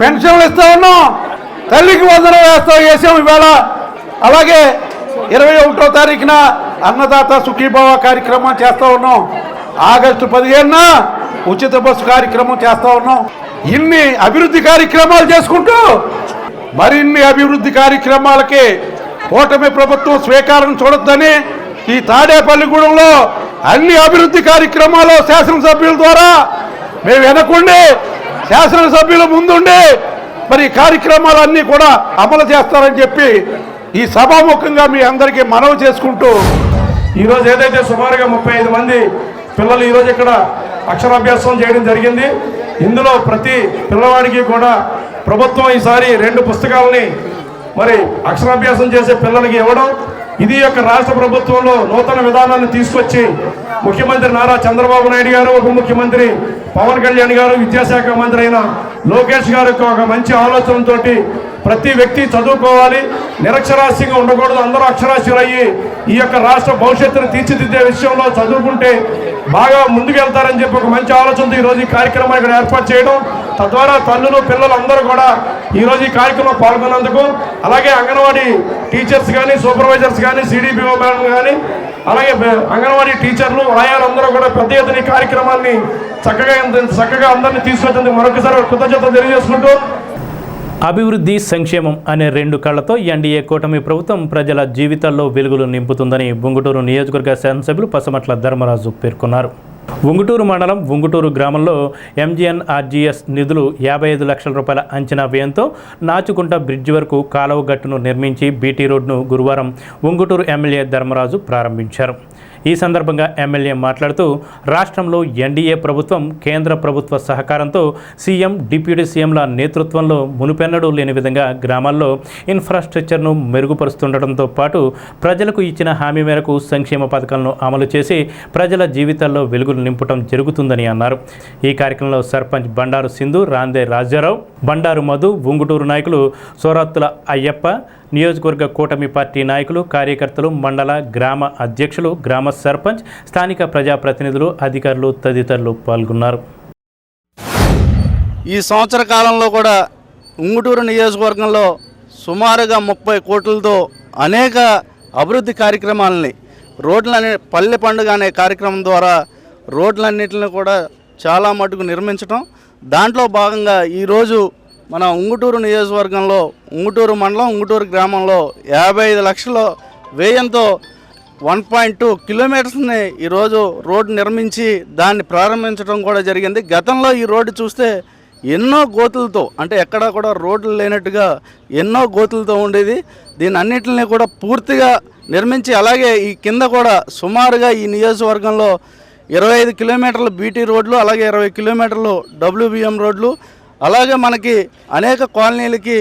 పెన్షన్లు ఇస్తా ఉన్నాం, తల్లికి వందనం వేసాం ఈవేళ. అలాగే 21వ తారీఖున అన్నదాత సుఖీభావ కార్యక్రమం చేస్తూ ఉన్నాం. ఆగస్టు 15న ఉచిత బస్సు కార్యక్రమం చేస్తూ ఉన్నాం. ఇన్ని అభివృద్ధి కార్యక్రమాలు చేసుకుంటూ మరిన్ని అభివృద్ధి కార్యక్రమాలకి కూటమి ప్రభుత్వం స్వీకారం చూడొద్దని ఈ తాడేపల్లిగూడెంలో అన్ని అభివృద్ధి కార్యక్రమాలు శాసనసభ్యుల ద్వారా మేము వెనకుండి శాసనసభ్యుల ముందుండి మరి కార్యక్రమాలన్నీ కూడా అమలు చేస్తారని చెప్పి ఈ సభాముఖంగా మీ అందరికీ మనవి చేసుకుంటూ
ఈరోజు ఏదైతే సుమారుగా 35 మంది పిల్లలు ఈరోజు ఇక్కడ అక్షరాభ్యాసం చేయడం జరిగింది. ఇందులో ప్రతి పిల్లవాడికి కూడా ప్రభుత్వం ఈసారి 2 పుస్తకాలని మరి అక్షరాభ్యాసం చేసే పిల్లలకి ఇవ్వడం, ఇది యొక్క రాష్ట్ర ప్రభుత్వంలో నూతన విధానాన్ని తీసుకొచ్చి ముఖ్యమంత్రి నారా చంద్రబాబు నాయుడు గారు, ఉప ముఖ్యమంత్రి పవన్ కళ్యాణ్ గారు, విద్యాశాఖ మంత్రి అయిన లోకేష్ గారు ఒక మంచి ఆలోచనతో ప్రతి వ్యక్తి చదువుకోవాలి, నిరక్షరాస్యంగా ఉండకూడదు, అందరూ అక్షరాస్యులు అయ్యి ఈ యొక్క రాష్ట్ర భవిష్యత్తును తీర్చిదిద్దే విషయంలో చదువుకుంటే బాగా ముందుకెళ్తారని చెప్పి ఒక మంచి ఆలోచనతో ఈరోజు ఈ కార్యక్రమం ఇక్కడ ఏర్పాటు చేయడం, తద్వారా తల్లులు పిల్లలు అందరూ కూడా ఈరోజు ఈ కార్యక్రమంలో పాల్గొన్నందుకు, అలాగే అంగన్వాడీ టీచర్స్ కానీ, సూపర్వైజర్స్ కానీ, సిడిపిఓ మేడం కానీ, అలాగే అంగన్వాడీ టీచర్లు, ఆయాలందరూ కూడా పెద్ద ఎత్తున ఈ కార్యక్రమాన్ని చక్కగా అందరినీ తీసుకొచ్చేందుకు మరొకసారి కృతజ్ఞతలు తెలియజేసుకుంటూ
అభివృద్ధి సంక్షేమం అనే 2 కళ్లతో ఎన్డీఏ కూటమి ప్రభుత్వం ప్రజల జీవితాల్లో వెలుగులు నింపుతుందని ఉంగుటూరు నియోజకవర్గ శాసనసభ్యులు పసమట్ల ధర్మరాజు పేర్కొన్నారు. ఉంగుటూరు మండలం ఉంగుటూరు గ్రామంలో ఎంజీఎన్ఆర్జీఎస్ నిధులు 55 లక్షల రూపాయల అంచనా వ్యయంతో నాచుకుంట బ్రిడ్జి వరకు కాలువ గట్టును నిర్మించి బీటీ రోడ్ను గురువారం ఉంగుటూరు ఎమ్మెల్యే ధర్మరాజు ప్రారంభించారు. ఈ సందర్భంగా ఎమ్మెల్యే మాట్లాడుతూ రాష్ట్రంలో ఎన్డీఏ ప్రభుత్వం కేంద్ర ప్రభుత్వ సహకారంతో సీఎం, డిప్యూటీ సీఎంల నేతృత్వంలో మునుపెన్నడూ లేని విధంగా గ్రామాల్లో ఇన్ఫ్రాస్ట్రక్చర్ను మెరుగుపరుస్తుండటంతో పాటు ప్రజలకు ఇచ్చిన హామీ మేరకు సంక్షేమ పథకాలను అమలు చేసి ప్రజల జీవితాల్లో వెలుగులు నింపడం జరుగుతుందని అన్నారు. ఈ కార్యక్రమంలో సర్పంచ్ బండారు సింధు, రాందే రాజారావు, బండారు మధు, ఉంగుటూరు నాయకులు సోరాత్తుల అయ్యప్ప, నియోజకవర్గ కూటమి పార్టీ నాయకులు, కార్యకర్తలు, మండల, గ్రామ అధ్యక్షులు, గ్రామ సర్పంచ్, స్థానిక ప్రజాప్రతినిధులు, అధికారులు తదితరులు పాల్గొన్నారు.
ఈ సంవత్సర కాలంలో కూడా ఉంగుటూరు నియోజకవర్గంలో సుమారుగా 30 కోట్లతో అనేక అభివృద్ధి కార్యక్రమాలని రోడ్లనే పల్లె పండుగ అనే కార్యక్రమం ద్వారా రోడ్లన్నింటిని కూడా చాలా మటుకు నిర్మించడం, దాంట్లో భాగంగా ఈరోజు మన ఉంగుటూరు నియోజకవర్గంలో ఉంగుటూరు మండలం ఉంగుటూరు గ్రామంలో 55 లక్షల వ్యయంతో 1.2 కిలోమీటర్స్ని ఈరోజు రోడ్డు నిర్మించి దాన్ని ప్రారంభించడం కూడా జరిగింది. గతంలో ఈ రోడ్డు చూస్తే ఎన్నో గోతులతో, అంటే ఎక్కడా కూడా రోడ్లు లేనట్టుగా ఎన్నో గోతులతో ఉండేది. దీని అన్నింటినీ కూడా పూర్తిగా నిర్మించి, అలాగే ఈ కింద కూడా సుమారుగా ఈ నియోజకవర్గంలో 25 కిలోమీటర్లు బీటీ రోడ్లు, అలాగే 20 కిలోమీటర్లు WBM రోడ్లు, అలాగే మనకి అనేక కాలనీలకి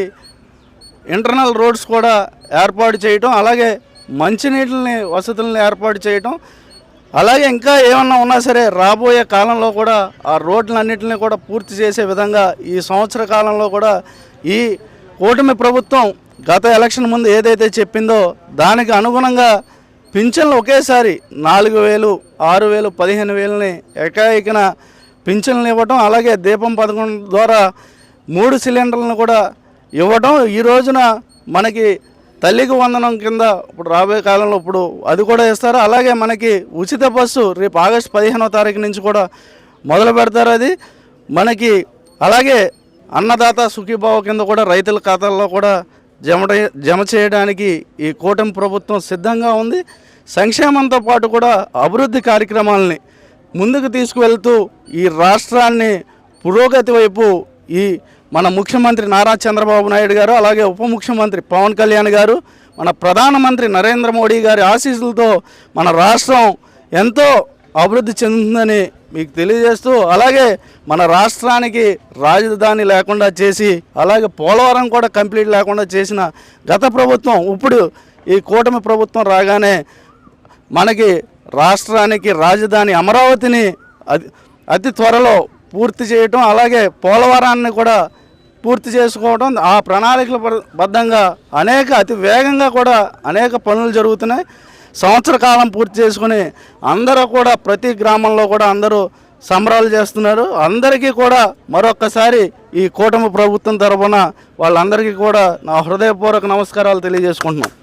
ఇంటర్నల్ రోడ్స్ కూడా ఏర్పాటు చేయటం, అలాగే మంచినీటిని వసతులను ఏర్పాటు చేయటం, అలాగే ఇంకా ఏమన్నా ఉన్నా సరే రాబోయే కాలంలో కూడా ఆ రోడ్లన్నింటినీ కూడా పూర్తి చేసే విధంగా ఈ సంవత్సర కాలంలో కూడా ఈ కూటమి ప్రభుత్వం గత ఎలక్షన్ ముందు ఏదైతే చెప్పిందో దానికి అనుగుణంగా పింఛన్లు ఒకేసారి 4,000, 6,000, 15,000ని ఏకాఏకిన పింఛన్లు ఇవ్వటం, అలాగే దీపం పథకం ద్వారా 3 సిలిండర్లను కూడా ఇవ్వటం, ఈ రోజున మనకి తల్లికి వందనం కింద ఇప్పుడు రాబోయే కాలంలో ఇప్పుడు అది కూడా ఇస్తారు. అలాగే మనకి ఉచిత బస్సు రేపు ఆగస్టు 15వ తారీఖు నుంచి కూడా మొదలు పెడతారు అది మనకి. అలాగే అన్నదాత సుఖీభావ కింద కూడా రైతుల ఖాతాల్లో కూడా జమ చేయడానికి ఈ కూటమి ప్రభుత్వం సిద్ధంగా ఉంది. సంక్షేమంతో పాటు కూడా అభివృద్ధి కార్యక్రమాలని ముందుకు తీసుకువెళ్తూ ఈ రాష్ట్రాన్ని పురోగతి వైపు ఈ మన ముఖ్యమంత్రి నారా చంద్రబాబు నాయుడు గారు, అలాగే ఉప ముఖ్యమంత్రి పవన్ కళ్యాణ్ గారు, మన ప్రధానమంత్రి నరేంద్ర మోడీ గారి ఆశీస్సులతో మన రాష్ట్రం ఎంతో అభివృద్ధి చెందుతుందని మీకు తెలియజేస్తూ, అలాగే మన రాష్ట్రానికి రాజధాని లేకుండా చేసి, అలాగే పోలవరం కూడా కంప్లీట్ లేకుండా చేసిన గత ప్రభుత్వం ఇప్పుడు ఈ కూటమి ప్రభుత్వం రాగానే మనకి రాష్ట్రానికి రాజధాని అమరావతిని అతి త్వరలో పూర్తి చేయటం, అలాగే పోలవరాన్ని కూడా పూర్తి చేసుకోవడం, ఆ ప్రణాళికల బద్ధంగా అతి వేగంగా కూడా అనేక పనులు జరుగుతున్నాయి. సంవత్సర కాలం పూర్తి చేసుకుని అందరూ కూడా ప్రతి గ్రామంలో కూడా అందరూ సంబరాలు చేస్తున్నారు. అందరికీ కూడా మరొక్కసారి ఈ కూటమి ప్రభుత్వం తరఫున వాళ్ళందరికీ కూడా నా హృదయపూర్వక నమస్కారాలు తెలియజేసుకుంటున్నాం.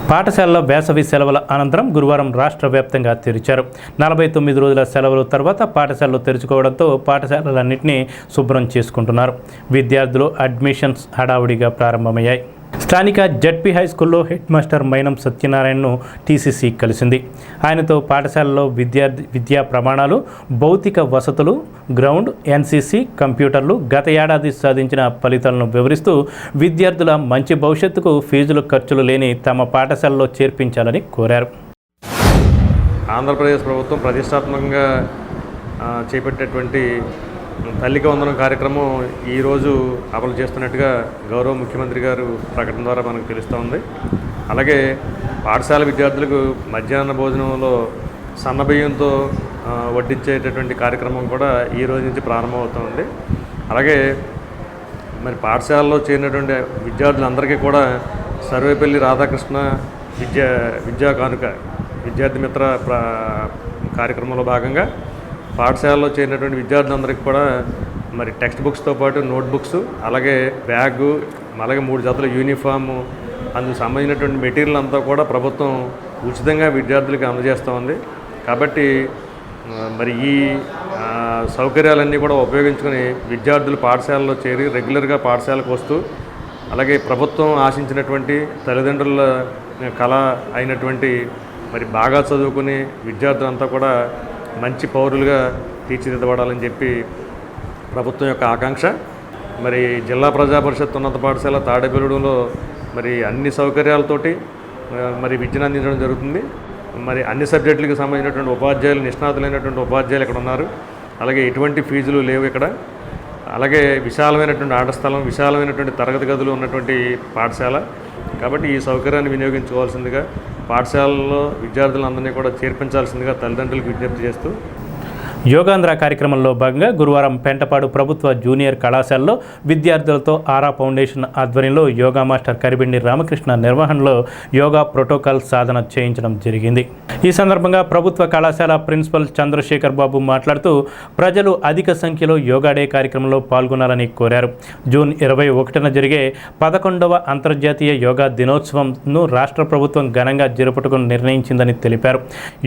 పాఠశాలలో వేసవి సెలవుల అనంతరం గురువారం రాష్ట్ర వ్యాప్తంగా తెరిచారు. 49 రోజుల సెలవుల తర్వాత పాఠశాలలు తెరుచుకోవడంతో పాఠశాలలన్నింటినీ శుభ్రం చేసుకుంటున్నారు. విద్యార్థులు అడ్మిషన్స్ హడావుడిగా ప్రారంభమయ్యాయి. స్థానిక జడ్పీ హై స్కూల్లో హెడ్ మాస్టర్ మైనం సత్యనారాయణను టీసీసీ కలిసింది. ఆయనతో పాఠశాలలో విద్యా ప్రమాణాలు, భౌతిక వసతులు, గ్రౌండ్, ఎన్సీసీ, కంప్యూటర్లు, గత ఏడాది సాధించిన ఫలితాలను వివరిస్తూ విద్యార్థుల మంచి భవిష్యత్తుకు ఫీజులు ఖర్చులు లేని తమ పాఠశాలలో చేర్పించాలని కోరారు.
ఆంధ్రప్రదేశ్ ప్రభుత్వం ప్రతిష్టాత్మకంగా చేపట్టేటువంటి తల్లికి వందనం కార్యక్రమం ఈరోజు అమలు చేస్తున్నట్టుగా గౌరవ ముఖ్యమంత్రి గారు ప్రకటన ద్వారా మనకు తెలుస్తూ ఉంది. అలాగే పాఠశాల విద్యార్థులకు మధ్యాహ్న భోజనంలో సన్నబియ్యంతో వడ్డించేటటువంటి కార్యక్రమం కూడా ఈ రోజు నుంచి ప్రారంభమవుతుంది. అలాగే మరి పాఠశాలలో చేరినటువంటి విద్యార్థులందరికీ కూడా సర్వేపల్లి రాధాకృష్ణ విద్యా కానుక విద్యార్థి మిత్ర కార్యక్రమంలో భాగంగా పాఠశాలలో చేరినటువంటి విద్యార్థులందరికీ కూడా మరి టెక్స్ట్ బుక్స్తో పాటు నోట్బుక్స్, అలాగే బ్యాగు, అలాగే 3 జతల యూనిఫాము, అందుకు సంబంధించినటువంటి మెటీరియల్ అంతా కూడా ప్రభుత్వం ఉచితంగా విద్యార్థులకు అందజేస్తూ ఉంది. కాబట్టి మరి ఈ సౌకర్యాలన్నీ కూడా ఉపయోగించుకొని విద్యార్థులు పాఠశాలలో చేరి రెగ్యులర్గా పాఠశాలకు వస్తూ, అలాగే ప్రభుత్వం ఆశించినటువంటి తల్లిదండ్రుల కళ అయినటువంటి మరి బాగా చదువుకుని విద్యార్థులంతా కూడా మంచి పౌరులుగా తీర్చిదిద్దబడాలని చెప్పి ప్రభుత్వం యొక్క ఆకాంక్ష. మరి జిల్లా ప్రజా పరిషత్ ఉన్నత పాఠశాల తాడేపల్లిగూడెంలో మరి అన్ని సౌకర్యాలతోటి మరి విద్యను అందించడం జరుగుతుంది. మరి అన్ని సబ్జెక్టులకు సంబంధించినటువంటి ఉపాధ్యాయులు, నిష్ణాతులైనటువంటి ఉపాధ్యాయులు ఇక్కడ ఉన్నారు. అలాగే ఎటువంటి ఫీజులు లేవు ఇక్కడ. అలాగే విశాలమైనటువంటి ఆట స్థలం, విశాలమైనటువంటి తరగతి గదులు ఉన్నటువంటి పాఠశాల. కాబట్టి ఈ సౌకర్యాన్ని వినియోగించుకోవాల్సిందిగా పాఠశాలలో విద్యార్థులందరినీ కూడా చేర్పించాల్సిందిగా తల్లిదండ్రులకు విజ్ఞప్తి చేస్తూ
యోగాంధ్ర కార్యక్రమంలో భాగంగా గురువారం పెంటపాడు ప్రభుత్వ జూనియర్ కళాశాలలో విద్యార్థులతో ఆరా ఫౌండేషన్ ఆధ్వర్యంలో యోగా మాస్టర్ కరిబెండి రామకృష్ణ నిర్వహణలో యోగా ప్రోటోకాల్ సాధన చేయించడం జరిగింది. ఈ సందర్భంగా ప్రభుత్వ కళాశాల ప్రిన్సిపల్ చంద్రశేఖర్ బాబు మాట్లాడుతూ ప్రజలు అధిక సంఖ్యలో యోగా డే కార్యక్రమంలో పాల్గొనాలని కోరారు. జూన్ 21న జరిగే 11వ అంతర్జాతీయ యోగా దినోత్సవంను రాష్ట్ర ప్రభుత్వం ఘనంగా జరుపుటకు నిర్ణయించిందని తెలిపారు.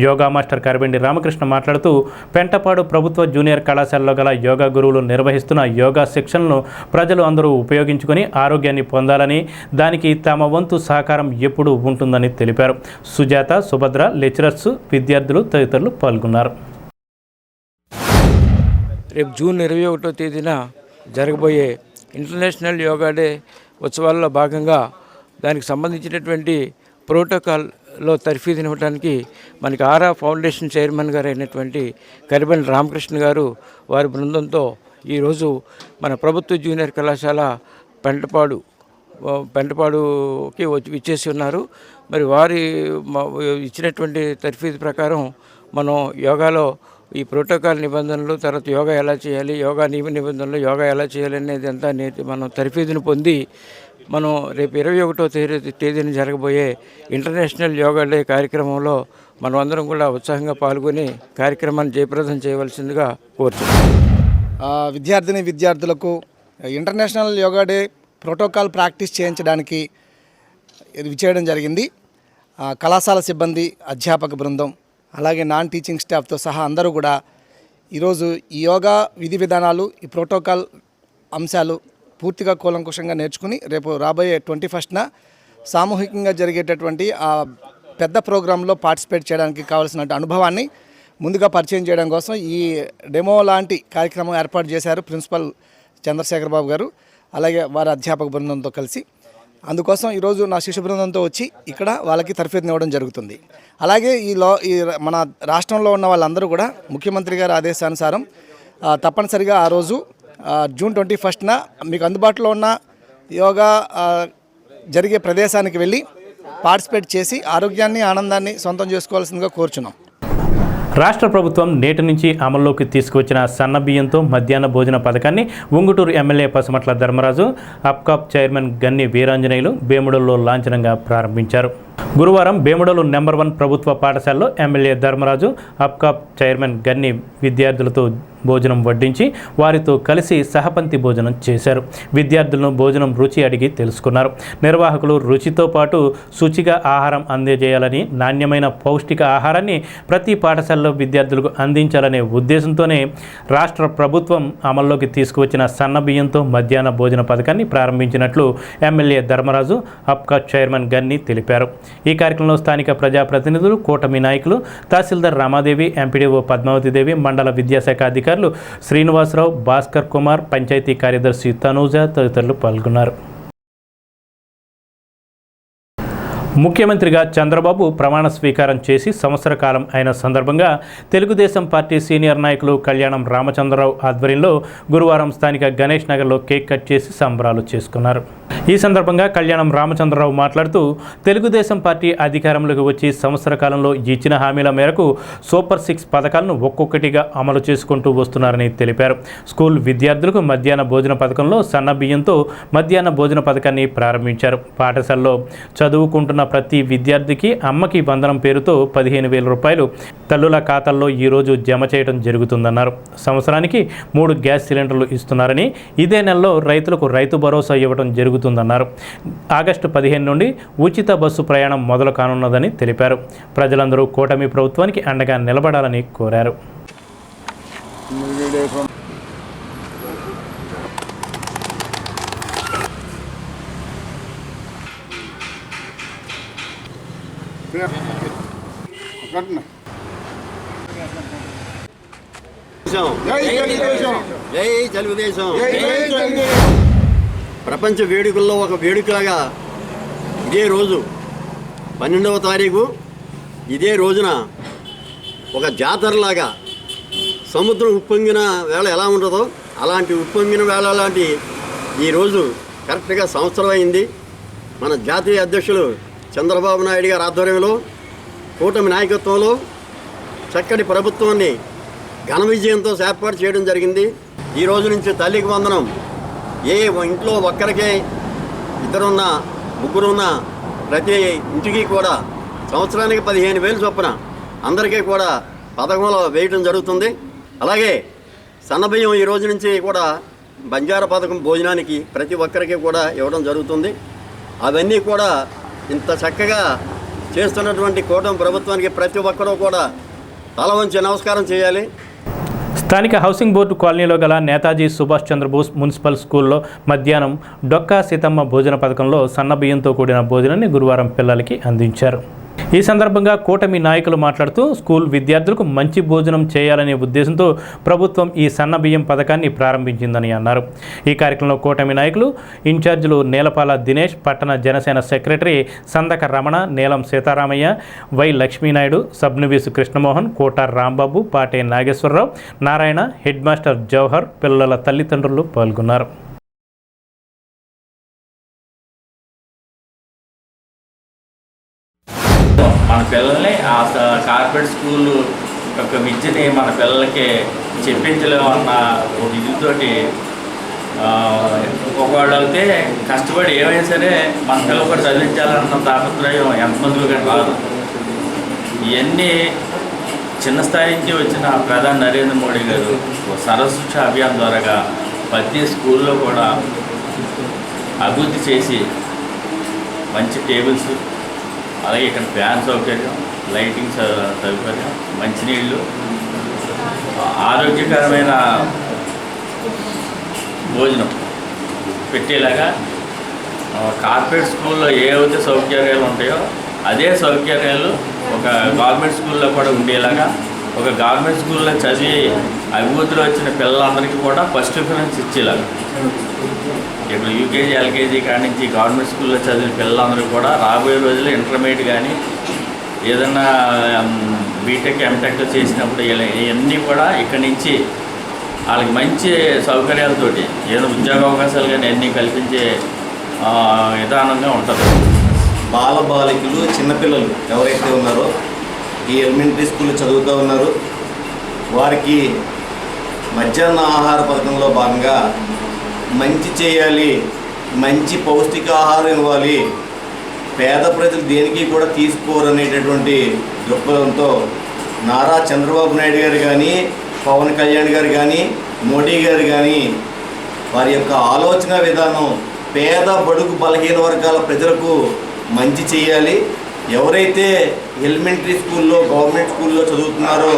యోగా మాస్టర్ కరిబెండి రామకృష్ణ మాట్లాడుతూ పెంటపాడు ప్రభుత్వ జూనియర్ కళాశాలలో గల యోగా గురువులు నిర్వహిస్తున్న యోగా శిక్షణను ప్రజలు అందరూ ఉపయోగించుకొని ఆరోగ్యాన్ని పొందాలని, దానికి తమ వంతు సహకారం ఎప్పుడూ ఉంటుందని తెలిపారు. సుజాత, సుభద్ర, లెక్చరర్స్, విద్యార్థులు తదితరులు పాల్గొన్నారు.
రేపు జూన్ 21వ తేదీన జరగబోయే ఇంటర్నేషనల్ యోగా డే ఉత్సవాల్లో భాగంగా దానికి సంబంధించినటువంటి ప్రోటోకాల్లో తర్ఫీదునివ్వడానికి మనకి ఆరా ఫౌండేషన్ చైర్మన్ గారు అయినటువంటి కరిబెండి రామకృష్ణ గారు వారి బృందంతో ఈరోజు మన ప్రభుత్వ జూనియర్ కళాశాల పెంటపాడుకి విచ్చేసి ఉన్నారు. మరి వారి ఇచ్చినటువంటి తర్ఫీదు ప్రకారం మనం యోగాలో ఈ ప్రోటోకాల్ నిబంధనలు, తర్వాత యోగా ఎలా చేయాలి, యోగా నిబంధనలు, యోగా ఎలా చేయాలి అనేది అంతా మనం తర్ఫీదును పొంది మనం రేపు 21వ తేదీన జరగబోయే ఇంటర్నేషనల్ యోగా డే కార్యక్రమంలో మనం అందరం కూడా ఉత్సాహంగా పాల్గొని కార్యక్రమాన్ని జయప్రదం చేయవలసిందిగా కోరుతున్నాం.
విద్యార్థులకు international yoga day protocol practice చేయించడానికి విచ్చేయడం జరిగింది. కళాశాల సిబ్బంది, అధ్యాపక బృందం, అలాగే నాన్ టీచింగ్ స్టాఫ్తో సహా అందరూ కూడా ఈరోజు ఈ యోగా విధి విధానాలు, ఈ ప్రోటోకాల్ అంశాలు పూర్తిగా కూలంకుషంగా నేర్చుకుని రేపు రాబోయే 21న సామూహికంగా జరిగేటటువంటి ఆ పెద్ద ప్రోగ్రాంలో పార్టిసిపేట్ చేయడానికి కావాల్సిన అనుభవాన్ని ముందుగా పరిచయం చేయడం కోసం ఈ డెమో లాంటి కార్యక్రమం ఏర్పాటు చేశారు ప్రిన్సిపల్ చంద్రశేఖర్ బాబు గారు, అలాగే వారి అధ్యాపక బృందంతో కలిసి. అందుకోసం ఈరోజు నా శిశు బృందంతో వచ్చి ఇక్కడ వాళ్ళకి తర్ఫీదునివ్వడం జరుగుతుంది. అలాగే ఈ మన రాష్ట్రంలో ఉన్న వాళ్ళందరూ కూడా ముఖ్యమంత్రి గారి ఆదేశానుసారం తప్పనిసరిగా ఆ రోజు జూన్ 21న మీకు అందుబాటులో ఉన్న యోగా జరిగే ప్రదేశానికి వెళ్ళి పార్టిసిపేట్ చేసి ఆరోగ్యాన్ని, ఆనందాన్ని సొంతం చేసుకోవాల్సిందిగా కోరుచున్నాం.
రాష్ట్ర ప్రభుత్వం నేటి నుంచి అమల్లోకి తీసుకువచ్చిన సన్న బియ్యంతో మధ్యాహ్న భోజన పథకాన్ని ఉంగుటూరు ఎమ్మెల్యే పసుమట్ల ధర్మరాజు, అప్కాప్ చైర్మన్ గన్ని వీరాంజనేయులు బేముడల్లో లాంఛనంగా ప్రారంభించారు. గురువారం బేముడలు నెంబర్ 1 ప్రభుత్వ పాఠశాలలో ఎమ్మెల్యే ధర్మరాజు, అప్కాప్ చైర్మన్ గన్ని విద్యార్థులతో భోజనం వడ్డించి వారితో కలిసి సహపంక్తి భోజనం చేశారు. విద్యార్థులను భోజనం రుచి అడిగి తెలుసుకున్నారు. నిర్వాహకులు రుచితో పాటు శుచిగా ఆహారం అందజేయాలని, నాణ్యమైన పౌష్టిక ఆహారాన్ని ప్రతి పాఠశాలలో విద్యార్థులకు అందించాలనే ఉద్దేశంతోనే రాష్ట్ర ప్రభుత్వం అమల్లోకి తీసుకువచ్చిన సన్న బియ్యంతో మధ్యాహ్న భోజన పథకాన్ని ప్రారంభించినట్లు ఎమ్మెల్యే ధర్మరాజు, అప్కాప్ చైర్మన్ గన్ని తెలిపారు. ఈ కార్యక్రమంలో స్థానిక ప్రజాప్రతినిధులు, కూటమి నాయకులు, తహసీల్దార్ రామాదేవి, ఎంపీడీఓ పద్మావతిదేవి, మండల విద్యాశాఖ అధికారులు శ్రీనివాసరావు, భాస్కర్ కుమార్, పంచాయతీ కార్యదర్శి తనూజ తదితరులు పాల్గొన్నారు. ముఖ్యమంత్రిగా చంద్రబాబు ప్రమాణ స్వీకారం చేసి సంవత్సర కాలం అయిన సందర్భంగా తెలుగుదేశం పార్టీ సీనియర్ నాయకులు కళ్యాణం రామచంద్రరావు ఆధ్వర్యంలో గురువారం స్థానిక గణేష్ నగర్లో కేక్ కట్ చేసి సంబరాలు చేసుకున్నారు. ఈ సందర్భంగా కళ్యాణం రామచంద్రరావు మాట్లాడుతూ తెలుగుదేశం పార్టీ అధికారంలోకి వచ్చి సంవత్సర కాలంలో ఇచ్చిన హామీల మేరకు సూపర్ 6 పథకాలను ఒక్కొక్కటిగా అమలు చేసుకుంటూ వస్తున్నారని తెలిపారు. స్కూల్ విద్యార్థులకు మధ్యాహ్న భోజన పథకంలో సన్న బియ్యంతో మధ్యాహ్న భోజన పథకాన్ని ప్రారంభించారు. పాఠశాలలో చదువుకుంటున్న ప్రతి విద్యార్థికి అమ్మకి వందనం పేరుతో 15,000 రూపాయలు తల్లుల ఖాతాల్లో ఈరోజు జమ చేయడం జరుగుతుందన్నారు. సంవత్సరానికి 3 గ్యాస్ సిలిండర్లు ఇస్తున్నారని, ఇదే నెలలో రైతులకు రైతు భరోసా ఇవ్వడం జరుగుతుందన్నారు. ఆగస్టు 15 నుండి ఉచిత బస్సు ప్రయాణం మొదలు కానున్నదని తెలిపారు. ప్రజలందరూ కూటమి ప్రభుత్వానికి అండగా నిలబడాలని కోరారు.
ప్రపంచ వేడుకల్లో ఒక వేడుకలాగా ఇదే రోజు 12వ తారీఖు ఇదే రోజున ఒక జాతరలాగా సముద్రం ఉప్పొంగిన వేళ ఎలా ఉంటుందో అలాంటి ఉప్పొంగిన వేళ లాంటి ఈరోజు కరెక్ట్గా సంవత్సరం అయింది. మన జాతీయ అధ్యక్షులు చంద్రబాబు నాయుడు గారి ఆధ్వర్యంలో కూటమి నాయకత్వంలో చక్కటి ప్రభుత్వాన్ని ఘన విజయంతో ఏర్పాటు చేయడం జరిగింది. ఈ రోజు నుంచి తల్లికి వందనం ఏ ఇంట్లో ఒక్కరికే ఇద్దరున్నా ముగ్గురున్నా ప్రతి ఇంటికి కూడా సంవత్సరానికి 15,000 చొప్పున అందరికీ కూడా పథకంలో వేయడం జరుగుతుంది. అలాగే సన్నబియ్యం ఈ రోజు నుంచి కూడా బంజారా పథకం భోజనానికి ప్రతి ఒక్కరికి కూడా ఇవ్వడం జరుగుతుంది. అవన్నీ కూడా ఇంత చక్కగా చేస్తున్నటువంటి కూటమి ప్రభుత్వానికి ప్రతి ఒక్కరూ కూడా తల వంచి నమస్కారం చేయాలి.
స్థానిక హౌసింగ్ బోర్డు కాలనీలో గల నేతాజీ సుభాష్ చంద్రబోస్ మున్సిపల్ స్కూల్లో మధ్యాహ్నం డొక్కా సీతమ్మ భోజన పథకంలో సన్నబియ్యంతో కూడిన భోజనాన్ని గురువారం పిల్లలకి అందించారు. ఈ సందర్భంగా కూటమి నాయకులు మాట్లాడుతూ స్కూల్ విద్యార్థులకు మంచి భోజనం చేయాలనే ఉద్దేశంతో ప్రభుత్వం ఈ సన్నబియ్యం పథకాన్ని ప్రారంభించిందని అన్నారు. ఈ కార్యక్రమంలో కూటమి నాయకులు ఇన్ఛార్జీలు నేలపాల దినేష్, పట్టణ జనసేన సెక్రటరీ సందక రమణ, నీలం సీతారామయ్య, వై లక్ష్మీనాయుడు, సబ్నివీసు కృష్ణమోహన్, కోట రాంబాబు, పాటే నాగేశ్వరరావు, నారాయణ, హెడ్ మాస్టర్ జవహర్, పిల్లల తల్లిదండ్రులు పాల్గొన్నారు.
మన పిల్లల్ని ఆ కార్పొరేట్ స్కూల్ యొక్క విద్యని మన పిల్లలకి చెప్పించలేమన్న ఒక ఇదితోటి ఒకవాళ్ళు అయితే కష్టపడి ఏమైనా సరే మన పిల్లలు కూడా చదివించాలన్న తాపత్రయం ఎంతమందిలో కానీ రాదు. ఇవన్నీ చిన్న స్థాయి నుంచి వచ్చిన ప్రధాని నరేంద్ర మోడీ గారు సర్వశిక్ష అభియాన్ ద్వారాగా ప్రతి స్కూల్లో కూడా అభివృద్ధి చేసి మంచి టేబుల్స్, అలాగే ఇక్కడ ఫ్యాన్ సౌకర్యం, లైటింగ్ సౌకర్యం, మంచినీళ్ళు, ఆరోగ్యకరమైన భోజనం పెట్టేలాగా కార్పొరేట్ స్కూల్లో ఏవైతే సౌకర్యాలు ఉంటాయో అదే సౌకర్యాలు ఒక గవర్నమెంట్ స్కూల్లో కూడా ఉండేలాగా, ఒక గవర్నమెంట్ స్కూల్లో చదివి అభివృద్ధిలో వచ్చిన పిల్లలందరికీ కూడా ఫస్ట్ ప్రిఫరెన్స్ ఇచ్చేలాగా. ఇప్పుడు యూకేజీ, ఎల్కేజీ కాడి నుంచి గవర్నమెంట్ స్కూల్లో చదివిన పిల్లలందరూ కూడా రాబోయే రోజుల్లో ఇంటర్మీడియట్ కానీ ఏదన్నా బీటెక్, ఎంటెక్ చేసినప్పుడు ఇవన్నీ కూడా ఇక్కడి నుంచి వాళ్ళకి మంచి సౌకర్యాలతోటి ఏదో ఉద్యోగ అవకాశాలు కానీ అన్నీ కల్పించే విధానంగా ఉంటుంది.
బాలబాలికలు, చిన్నపిల్లలు ఎవరైతే ఉన్నారో ఈ ఎలిమెంటరీ స్కూల్లో చదువుతూ ఉన్నారు, వారికి మధ్యాహ్న ఆహార పథకంలో భాగంగా మంచి చేయాలి, మంచి పౌష్టికాహారం ఇవ్వాలి, పేద ప్రజలు దేనికి కూడా తీసుకోరనేటటువంటి దృక్పథంతో నారా చంద్రబాబు నాయుడు గారు కానీ, పవన్ కళ్యాణ్ గారు కానీ, మోడీ గారు కానీ వారి యొక్క ఆలోచన విధానం పేద బడుగు బలహీన వర్గాల ప్రజలకు మంచి చేయాలి. ఎవరైతే ఎలిమెంటరీ స్కూల్లో, గవర్నమెంట్ స్కూల్లో చదువుతున్నారో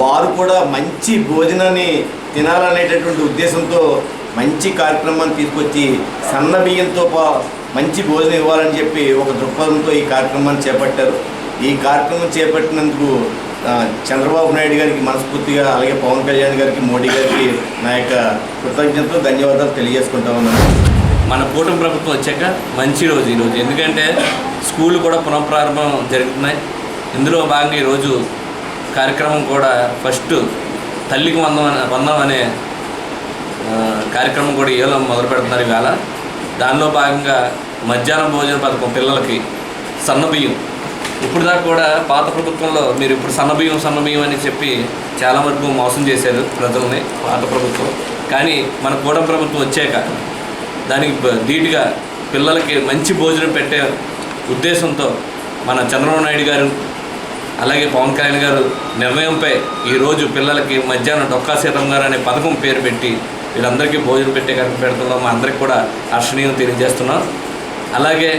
వారు కూడా మంచి భోజనాన్ని తినాలనేటటువంటి ఉద్దేశంతో మంచి కార్యక్రమాన్ని తీసుకొచ్చి సన్న బియ్యంతో మంచి భోజనం ఇవ్వాలని చెప్పి ఒక దృక్పథంతో ఈ కార్యక్రమాన్ని చేపట్టారు. ఈ కార్యక్రమం చేపట్టినందుకు చంద్రబాబు నాయుడు గారికి మనస్ఫూర్తిగా, అలాగే పవన్ కళ్యాణ్ గారికి, మోడీ గారికి నా యొక్క కృతజ్ఞతలు, ధన్యవాదాలు తెలియజేసుకుంటా ఉన్నాను.
మన కూటమి ప్రభుత్వం వచ్చాక మంచి రోజు ఈరోజు, ఎందుకంటే స్కూళ్ళు కూడా పునఃప్రారంభం జరుగుతున్నాయి. ఇందులో భాగంగా ఈరోజు కార్యక్రమం కూడా ఫస్ట్ తల్లికి వందనం అనే కార్యక్రమం కూడా ఏలో మొదలు పెడుతున్నారు ఇవాళ. దానిలో భాగంగా మధ్యాహ్నం భోజన పథకం పిల్లలకి సన్నబియ్యం. ఇప్పుడు దాకా కూడా పాత ప్రభుత్వంలో మీరు ఇప్పుడు సన్నబియ్యం అని చెప్పి చాలా వరకు మోసం చేశారు ప్రజల్ని పాత ప్రభుత్వం. కానీ మన కూటమి ప్రభుత్వం వచ్చాక దానికి ధీటుగా పిల్లలకి మంచి భోజనం పెట్టే ఉద్దేశంతో మన చంద్రబాబు నాయుడు గారు అలాగే పవన్ కళ్యాణ్ గారు నిర్ణయంపై ఈరోజు పిల్లలకి మధ్యాహ్నం డొక్కా సీతమ్మ గారు అనే పథకం పేరు పెట్టి వీళ్ళందరికీ భోజనం పెట్టే కార్యక్రమం పెడుతున్నాం. మా అందరికీ కూడా హర్షణీయం తెలియజేస్తున్నాం. అలాగే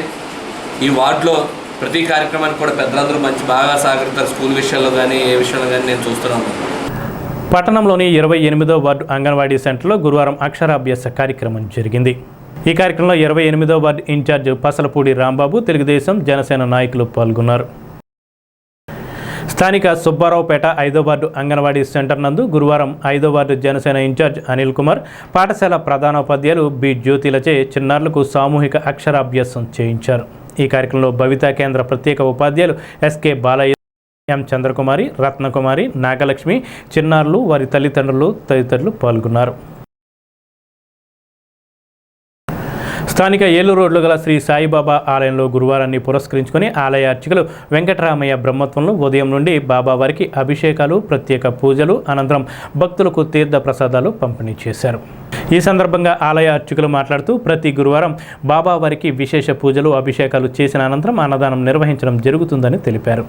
ఈ వార్డులో ప్రతి కార్యక్రమానికి కూడా పెద్దలందరూ బాగా సహకరిస్తారు. స్కూల్ విషయాల్లో కానీ ఏ విషయంలో కానీ నేను చూస్తున్నాను.
పట్టణంలోని 28వ వార్డు అంగన్వాడీ సెంటర్లో గురువారం అక్షరాభ్యాస కార్యక్రమం జరిగింది. ఈ కార్యక్రమంలో 28వ వార్డు ఇన్ఛార్జ్ పసలపూడి రాంబాబు, తెలుగుదేశం, జనసేన నాయకులు పాల్గొన్నారు. స్థానిక సుబ్బారావుపేట 5వ వార్డు అంగన్వాడీ సెంటర్ నందు గురువారం 5వ వార్డు జనసేన ఇన్ఛార్జ్ అనిల్ కుమార్, పాఠశాల ప్రధానోపాధ్యాయులు బి జ్యోతిలచే చిన్నారులకు సామూహిక అక్షరాభ్యాసం చేయించారు. ఈ కార్యక్రమంలో భవితా కేంద్ర ప్రత్యేక ఉపాధ్యాయులు ఎస్కే బాలయ్య, ఎం చంద్రకుమారి, రత్నకుమారి, నాగలక్ష్మి, చిన్నారులు, వారి తల్లిదండ్రులు తదితరులు పాల్గొన్నారు. స్థానిక ఏలూరు రోడ్లో గల శ్రీ సాయిబాబా ఆలయంలో గురువారాన్ని పురస్కరించుకొని ఆలయ అర్చకులు వెంకటరామయ్య బ్రహ్మత్వంలో ఉదయం నుండి బాబా వారికి అభిషేకాలు, ప్రత్యేక పూజలు, అనంతరం భక్తులకు తీర్థ ప్రసాదాలు పంపిణీ చేశారు. ఈ సందర్భంగా ఆలయ అర్చకులు మాట్లాడుతూ ప్రతి గురువారం బాబా వారికి విశేష పూజలు, అభిషేకాలు చేసిన అనంతరం అన్నదానం నిర్వహించడం జరుగుతుందని తెలిపారు.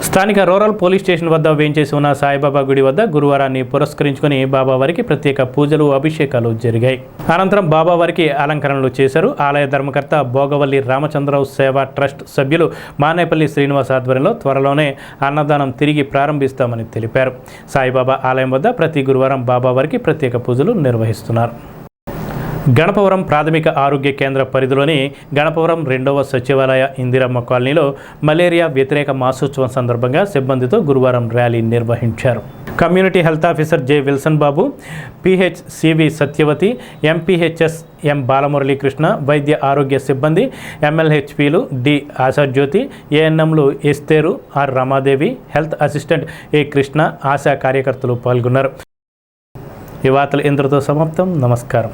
స్థానిక రూరల్ పోలీస్ స్టేషన్ వద్ద వేంచేసి ఉన్న సాయిబాబా గుడి వద్ద గురువారాన్ని పురస్కరించుకొని బాబావారికి ప్రత్యేక పూజలు, అభిషేకాలు జరిగాయి. అనంతరం బాబావారికి అలంకరణలు చేశారు. ఆలయ ధర్మకర్త భోగవల్లి రామచంద్రరావు సేవా ట్రస్ట్ సభ్యులు మానేపల్లి శ్రీనివాస్ ఆధ్వర్యంలో త్వరలోనే అన్నదానం తిరిగి ప్రారంభిస్తామని తెలిపారు. సాయిబాబా ఆలయం వద్ద ప్రతి గురువారం బాబావారికి ప్రత్యేక పూజలు నిర్వహిస్తున్నారు. గణపవరం ప్రాథమిక ఆరోగ్య కేంద్ర పరిధిలోని గణపవరం 2వ సచివాలయ ఇందిరమ్మ కాలనీలో మలేరియా వ్యతిరేక మాసోత్సవం సందర్భంగా సిబ్బందితో గురువారం ర్యాలీ నిర్వహించారు. Community health officer J Wilson Babu, PH CV Satyavathi, MPHS M Balamuralikrishna, వైద్య ఆరోగ్య సిబ్బంది, ఎంఎల్హెచ్పీలు డి ఆశాజ్యోతి, ఏఎన్ఎంలు Esther, R Ramadevi, health assistant A Krishna, ఆశా కార్యకర్తలు పాల్గొన్నారు. ఈ వార్తలు ఇంతటితో సమాప్తం. నమస్కారం.